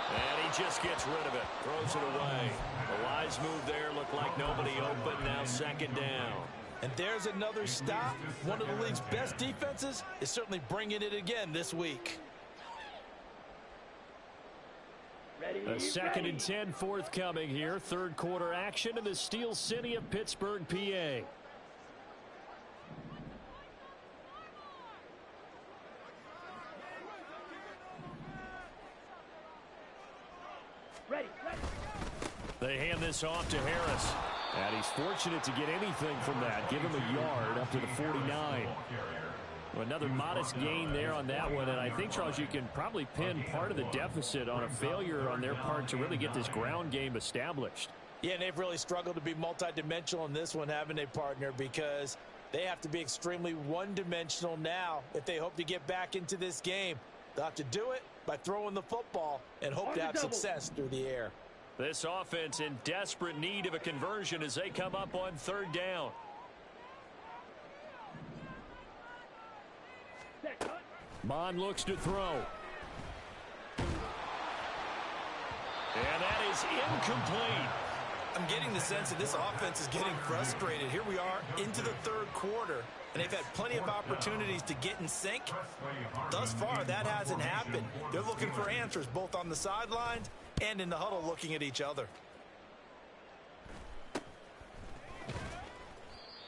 And he just gets rid of it. Throws it away. The wise move there. Looked like nobody open. Now 2nd down. And there's another stop. One of the league's best defenses is certainly bringing it again this week. Ready? A 2nd and 10 forthcoming here. 3rd quarter action in the Steel City of Pittsburgh, PA. Ready. They hand this off to Harris. And he's fortunate to get anything from that. Give him a yard up to the 49. Another modest gain there on that one, and I think, Charles, you can probably pin part of the deficit on a failure on their part to really get this ground game established. Yeah, and they've really struggled to be multidimensional in this one, haven't they, partner? Because they have to be extremely one-dimensional now if they hope to get back into this game. They'll have to do it by throwing the football and hope to have success through the air. This offense in desperate need of a conversion as they come up on third down. Mon looks to throw. And that is incomplete. I'm getting the sense that this offense is getting frustrated. Here we are into the third quarter, and they've had plenty of opportunities to get in sync. Thus far, that hasn't happened. They're looking for answers both on the sidelines and in the huddle looking at each other.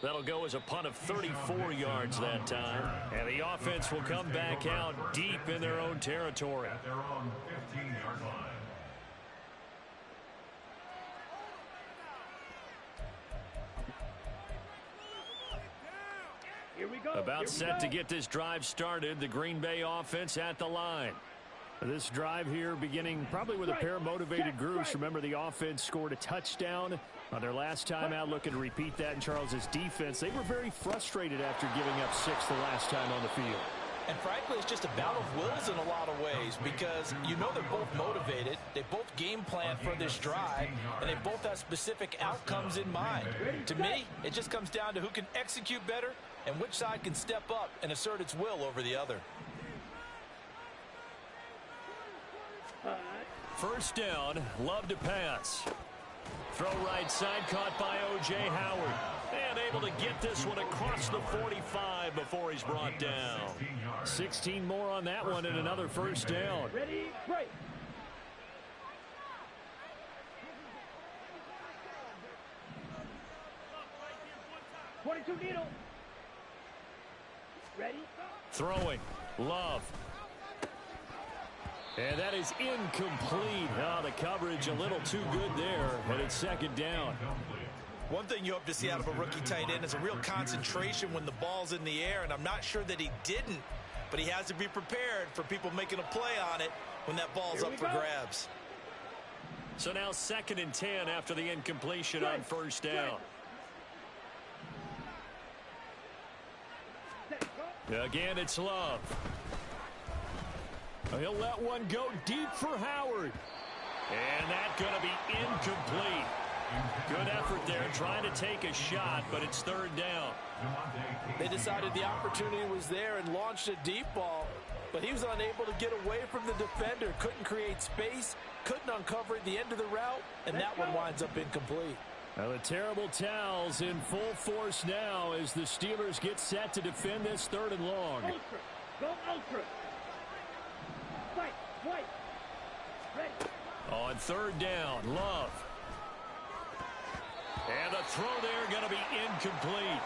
That'll go as a punt of 34 yards that time. And the offense will come back out deep in their own territory. At their own 15-yard line. Here we go. About set to get this drive started. The Green Bay offense at the line. This drive here beginning probably with a pair of motivated groups. Remember, the offense scored a touchdown on their last time out, looking to repeat that in Charles's defense. They were very frustrated after giving up 6 the last time on the field. And frankly, it's just a battle of wills in a lot of ways because you know they're both motivated. They both game plan for this drive, and they both have specific outcomes in mind. To me, it just comes down to who can execute better and which side can step up and assert its will over the other. First down, Love to pass. Throw right side, caught by O.J. Howard. And able to get this one across the 45 before he's brought down. 16 more on that one and another first down. Ready, break. .22 needle. Ready? Throwing, Love. And that is incomplete. Oh, the coverage a little too good there, and it's second down. One thing you hope to see out of a rookie tight end is a real concentration when the ball's in the air, and I'm not sure that he didn't, but he has to be prepared for people making a play on it when that ball's up for grabs. So now 2nd and 10 after the incompletion on first down. Again, it's Love. He'll let one go deep for Howard. And that's going to be incomplete. Good effort there trying to take a shot, but it's third down. They decided the opportunity was there and launched a deep ball, but he was unable to get away from the defender, couldn't create space, couldn't uncover at the end of the route, and that one winds up incomplete. Now the terrible towels in full force now as the Steelers get set to defend this 3rd and long. Ultra. Go ultra. Fight. White. Ready. On third down, Love. And the throw there going to be incomplete.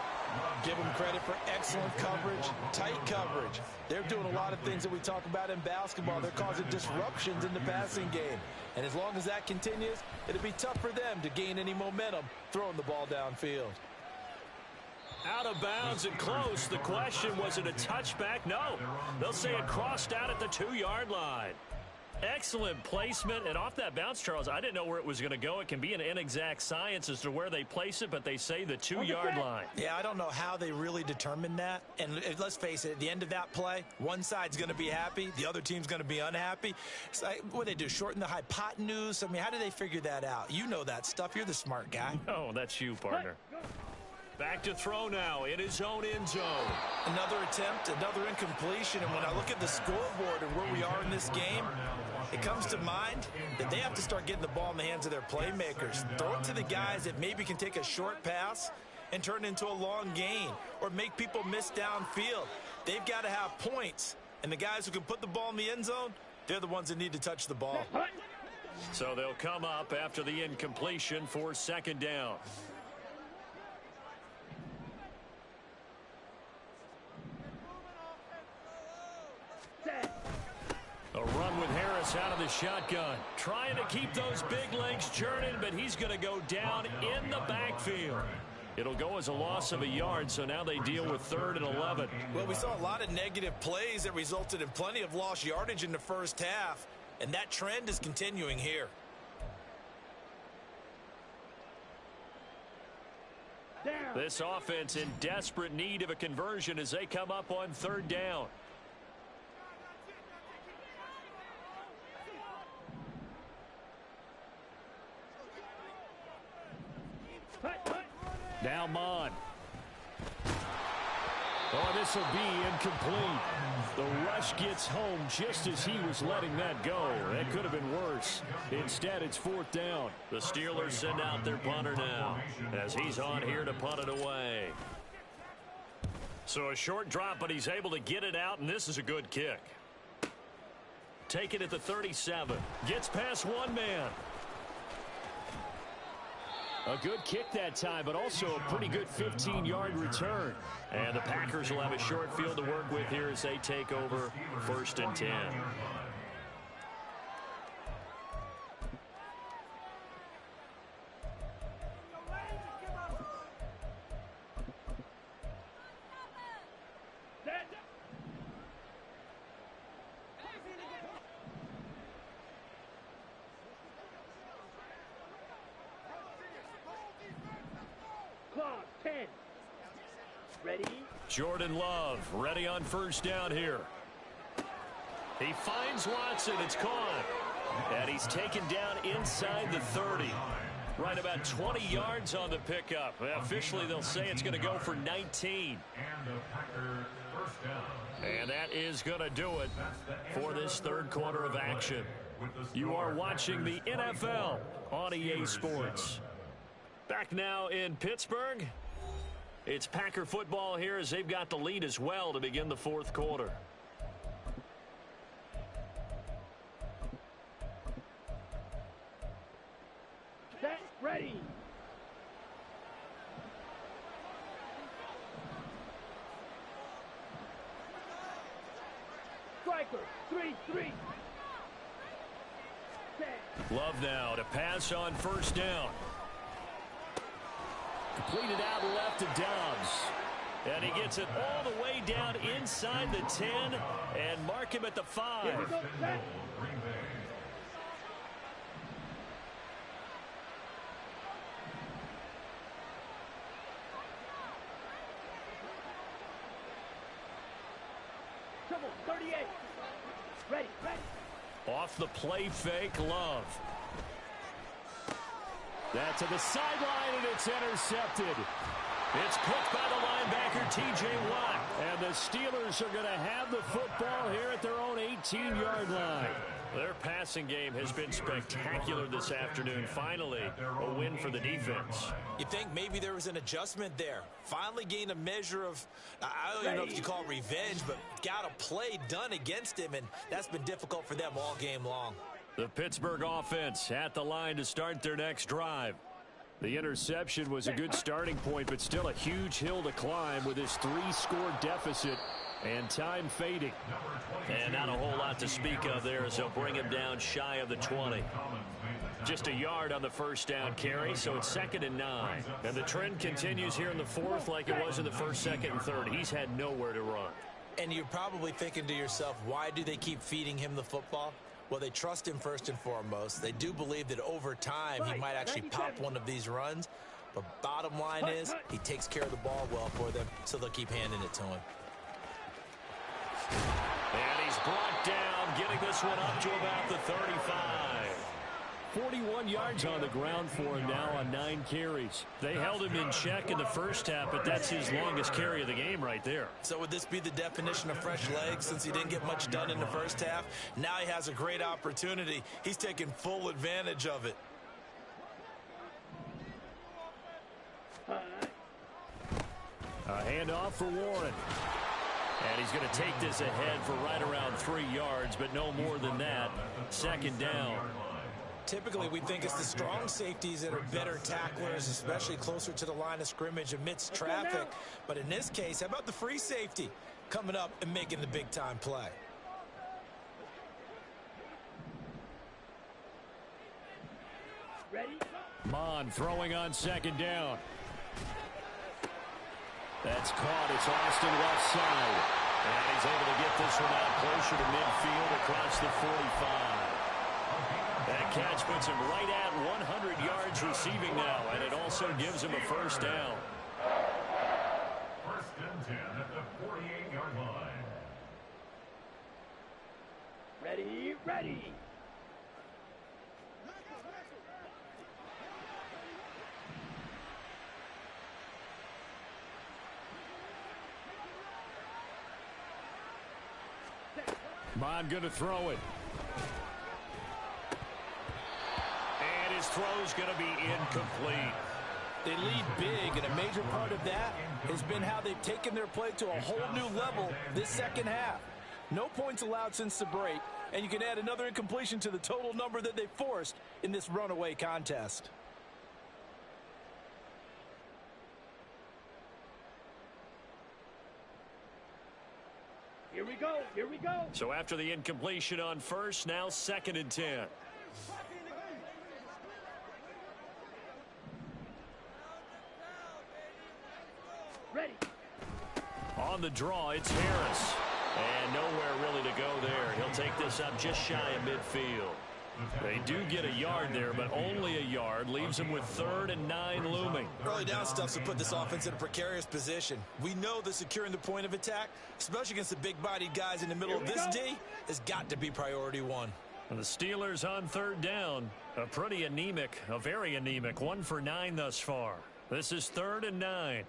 Give them credit for excellent coverage, tight coverage. They're doing a lot of things that we talk about in basketball. They're causing disruptions in the passing game. And as long as that continues, it'll be tough for them to gain any momentum throwing the ball downfield. Out of bounds and close. The question, was it a touchback? No. They'll say it crossed out at the 2-yard line. Excellent placement, and off that bounce, Charles, I didn't know where it was going to go. It can be an inexact science as to where they place it, but they say the 2-yard line. Yeah, I don't know how they really determined that. And let's face it, at the end of that play, one side's going to be happy, the other team's going to be unhappy. It's like, what do they do, shorten the hypotenuse? I mean, how do they figure that out? You know that stuff. You're the smart guy. Oh, that's you, partner. Back to throw now in his own end zone. Another attempt, another incompletion, and when I look at the scoreboard and where we are in this game, it comes to mind that they have to start getting the ball in the hands of their playmakers. Throw it to the guys that maybe can take a short pass and turn it into a long gain or make people miss downfield. They've got to have points, and the guys who can put the ball in the end zone, they're the ones that need to touch the ball. So they'll come up after the incompletion for 2nd down. A run with Harris Harris out of the shotgun. Trying to keep those big legs churning, but he's going to go down in the backfield. It'll go as a loss of a yard, so now they deal with 3rd and 11. Well, we saw a lot of negative plays that resulted in plenty of lost yardage in the first half, and that trend is continuing here. This offense in desperate need of a conversion as they come up on 3rd down. Now Mon. Oh, this will be incomplete. The rush gets home just as he was letting that go. That could have been worse. Instead, it's 4th down. The Steelers send out their punter now as he's on here to punt it away. So a short drop, but he's able to get it out, and this is a good kick. Take it at the 37. Gets past one man. A good kick that time, but also a pretty good 15-yard return. And the Packers will have a short field to work with here as they take over 1st and 10. Jordan Love ready on 1st down here. He finds Watson. It's caught. And he's taken down inside the 30. Right about 20 yards on the pickup. Officially, they'll say it's going to go for 19. And that is going to do it for this 3rd quarter of action. You are watching the NFL on EA Sports. Back now in Pittsburgh. It's Packer football here as they've got the lead as well to begin the 4th quarter. Set, ready. Striker, 3-3. Love now to pass on 1st down. Completed out left to Dobbs. And he gets it all the way down inside the 10 and mark him at the 5. Here we go, set. Trouble, 38. Ready, ready. Off the play fake, Love. That's to the sideline, and it's intercepted. It's picked by the linebacker, T.J. Watt. And the Steelers are going to have the football here at their own 18-yard line. Their passing game has been spectacular this afternoon. Finally, a win for the defense. You think maybe there was an adjustment there. Finally gained a measure of, I don't even know if you call it revenge, but got a play done against him, and that's been difficult for them all game long. The Pittsburgh offense at the line to start their next drive. The interception was a good starting point, but still a huge hill to climb with this 3-score deficit and time fading. And not a whole lot to speak of there as they'll bring him down shy of the 20. Just a yard on the 1st down carry, so it's 2nd and 9. And the trend continues here in the 4th like it was in the 1st, 2nd, and 3rd. He's had nowhere to run. And you're probably thinking to yourself, why do they keep feeding him the football? Well, they trust him first and foremost. They do believe that over time he might actually pop one of these runs. But bottom line is he takes care of the ball well for them, so they'll keep handing it to him. And he's brought down, getting this one up to about the 35. 41 yards on the ground for him now on 9 carries. They held him in check in the first half, but that's his longest carry of the game right there. So would this be the definition of fresh legs since he didn't get much done in the first half? Now he has a great opportunity. He's taking full advantage of it. A handoff for Warren. And he's going to take this ahead for right around 3 yards, but no more than that. 2nd down. Typically, we think it's the strong safeties that are better tacklers, especially closer to the line of scrimmage amidst traffic. But in this case, how about the free safety coming up and making the big-time play? Ready? Mon throwing on second down. That's caught. It's Austin left side. And he's able to get this one out closer to midfield across the 45. That catch puts him right at 100 yards receiving now, and it also gives him a first down. First and 10 at the 48-yard line. Ready, ready. Mon going to throw it. And his throw's going to be incomplete. They lead big, and a major part of that has been how they've taken their play to a whole new level this second half. No points allowed since the break, and you can add another incompletion to the total number that they forced in this runaway contest. Here we go, here we go. So after the incompletion on first, now second and 10. Ready. On the draw, it's Harris. And nowhere really to go there. He'll take this up just shy of midfield. They do get a yard there, but only a yard. Leaves them with 3rd and 9 looming. Early down stuff's to put this offense in a precarious position. We know that securing the point of attack, especially against the big-bodied guys in the middle of this D, has got to be priority one. And the Steelers on 3rd down. A pretty anemic, a very anemic. 1 for 9 thus far. This is 3rd and 9.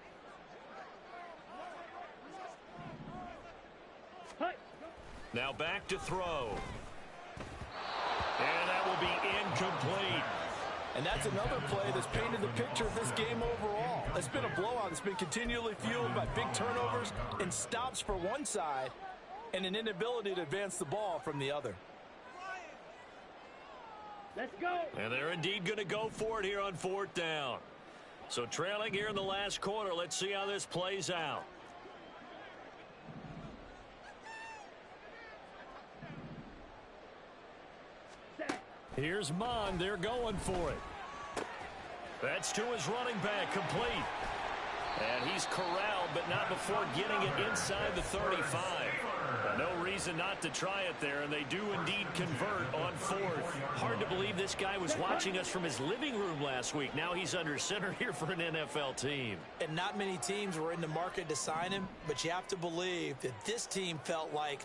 Now back to throw. And that will be incomplete. And that's another play that's painted the picture of this game overall. It's been a blowout that's been continually fueled by big turnovers and stops for one side and an inability to advance the ball from the other. Let's go. And they're indeed going to go for it here on 4th down. So trailing here in the last quarter, let's see how this plays out. Here's Mon. They're going for it. That's to his running back, complete. And he's corralled, but not before getting it inside the 35. No reason not to try it there, and they do indeed convert on 4th. Hard to believe this guy was watching us from his living room last week. Now he's under center here for an NFL team. And not many teams were in the market to sign him, but you have to believe that this team felt like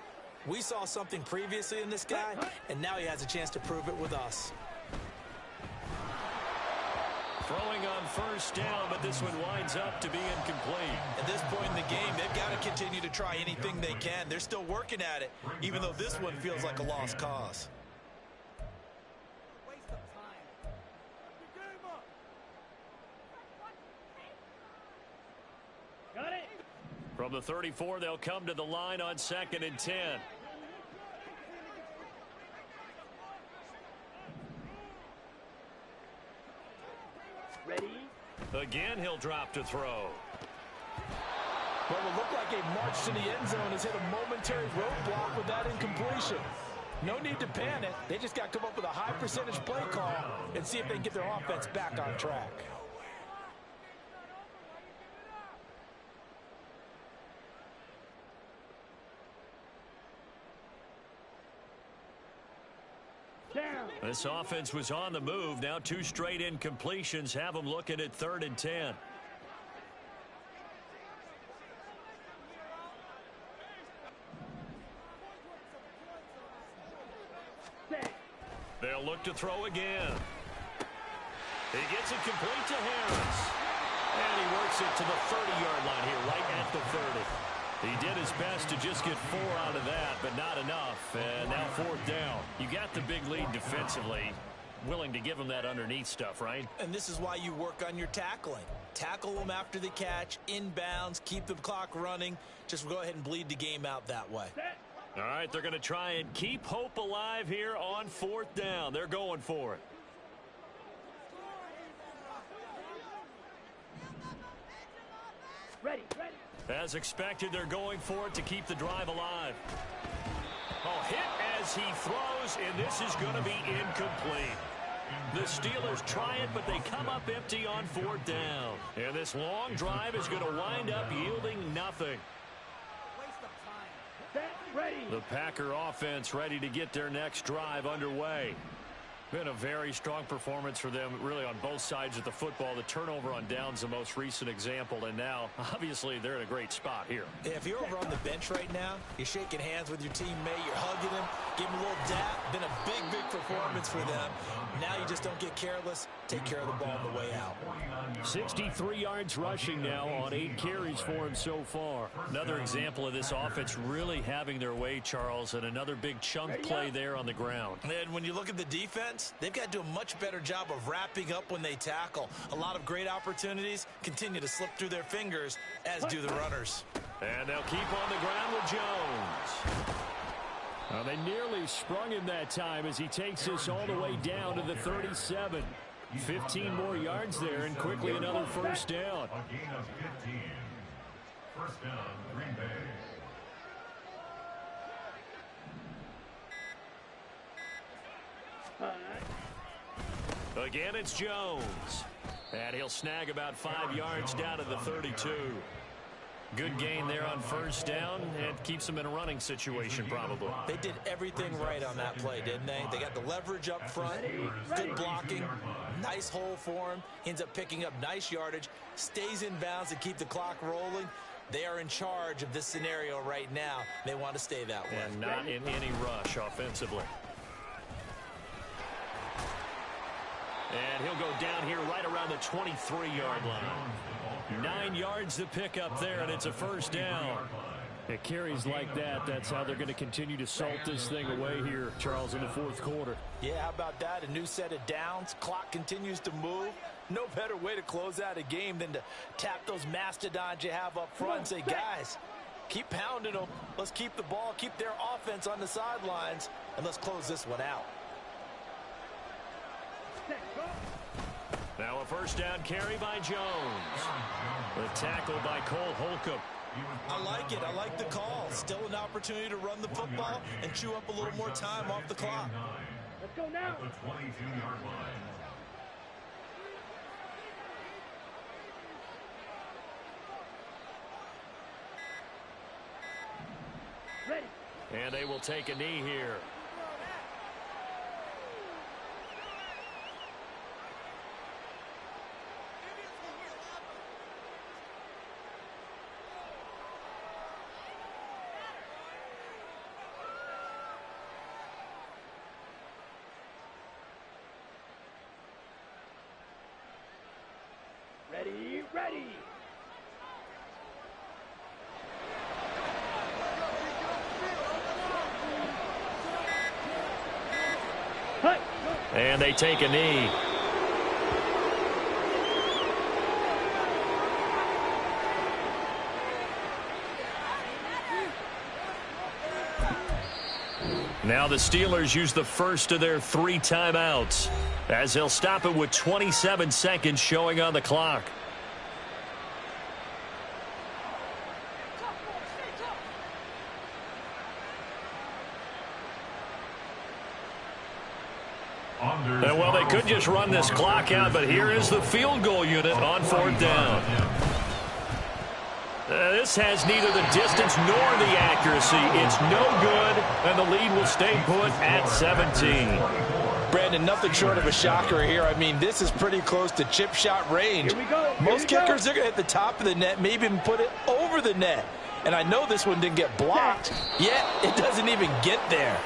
we saw something previously in this guy, and now he has a chance to prove it with us. Throwing on 1st down, but this one winds up to be incomplete. At this point in the game, they've got to continue to try anything they can. They're still working at it, even though this one feels like a lost cause. Got it. From the 34, they'll come to the line on 2nd and 10. Ready. Again, he'll drop to throw. Well, it looked like a march to the end zone has hit a momentary roadblock with that incompletion. No need to panic. They just got to come up with a high percentage play call and see if they can get their offense back on track. Down. This offense was on the move. Now 2 straight incompletions have them looking at 3rd and 10. They'll look to throw again. He gets it complete to Harris. And he works it to the 30-yard line here, right at the 30. He did his best to just get 4 out of that, but not enough. And now 4th down. You got the big lead defensively. Willing to give him that underneath stuff, right? And this is why you work on your tackling. Tackle them after the catch, inbounds, keep the clock running. Just go ahead and bleed the game out that way. All right, they're going to try and keep hope alive here on 4th down. They're going for it. Ready, ready. As expected, they're going for it to keep the drive alive. Oh, hit as he throws, and this is going to be incomplete. The Steelers try it, but they come up empty on 4th down. And this long drive is going to wind up yielding nothing. The Packer offense ready to get their next drive underway. Been a very strong performance for them, really, on both sides of the football. The turnover on downs, the most recent example, and now, obviously, they're in a great spot here. Yeah, if you're over on the bench right now, you're shaking hands with your teammate, you're hugging him, give him a little dap. Been a big performance for them. Now you just don't get careless. Take care of the ball on the way out. 63 yards rushing now on 8 carries for him so far. Another example of this offense really having their way, Charles, and another big chunk play there on the ground. And when you look at the defense, they've got to do a much better job of wrapping up when they tackle. A lot of great opportunities continue to slip through their fingers, as do the runners. And they'll keep on the ground with Jones. Well, they nearly sprung him that time as he takes this all the way down to the 37. 15 more yards there and quickly another first down. A gain of 15. First down, Green Bay. Again, it's Jones. And he'll snag about 5 yards down to the 32. Good gain there on first down, and keeps them in a running situation probably. They did everything right on that play, didn't they? They got the leverage up front, good blocking, nice hole for him. Ends up picking up nice yardage, stays in bounds to keep the clock rolling. They are in charge of this scenario right now. They want to stay that way. And not in any rush offensively. And he'll go down here right around the 23-yard line. 9 yards to pick up there, and it's a first down. It carries like that. That's how they're going to continue to salt this thing away here, Charles, in the fourth quarter. Yeah, how about that? A new set of downs. Clock continues to move. No better way to close out a game than to tap those mastodons you have up front and say, guys, keep pounding them. Let's keep the ball, keep their offense on the sidelines, and let's close this one out. Now a first down carry by Jones. The tackle by Cole Holcomb. I like it. I like the call. Still an opportunity to run the football and chew up a little more time off the clock. Let's go now. The 22-yard line. Ready. And they will take a knee here. Ready. And they take a knee. Now the Steelers use the first of their 3 timeouts, as they'll stop it with 27 seconds showing on the clock. And well, they could just run this clock out, but here is the field goal unit on 4th down. This has neither the distance nor the accuracy. It's no good, and the lead will stay put at 17. Brandon, nothing short of a shocker here. I mean, this is pretty close to chip shot range. Most kickers, they're going to hit the top of the net, maybe even put it over the net. And I know this one didn't get blocked, yet it doesn't even get there.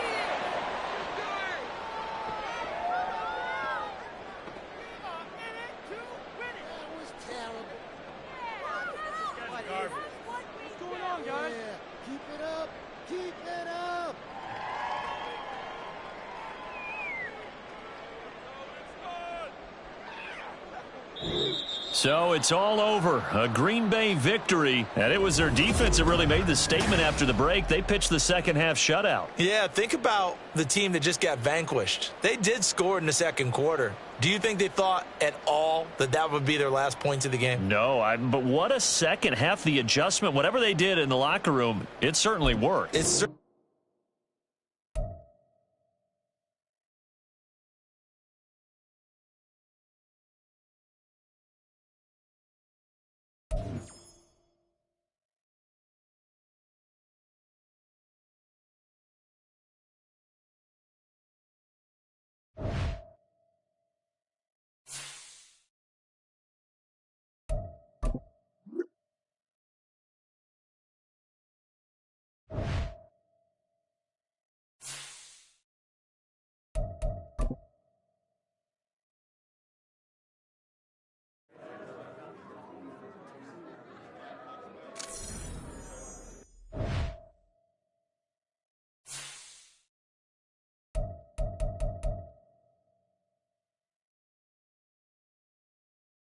So it's all over. A Green Bay victory, and it was their defense that really made the statement after the break. They pitched the second half shutout. Yeah, think about the team that just got vanquished. They did score in the second quarter. Do you think they thought at all that that would be their last points of the game? No, but what a second half. The adjustment, whatever they did in the locker room, it certainly worked. It's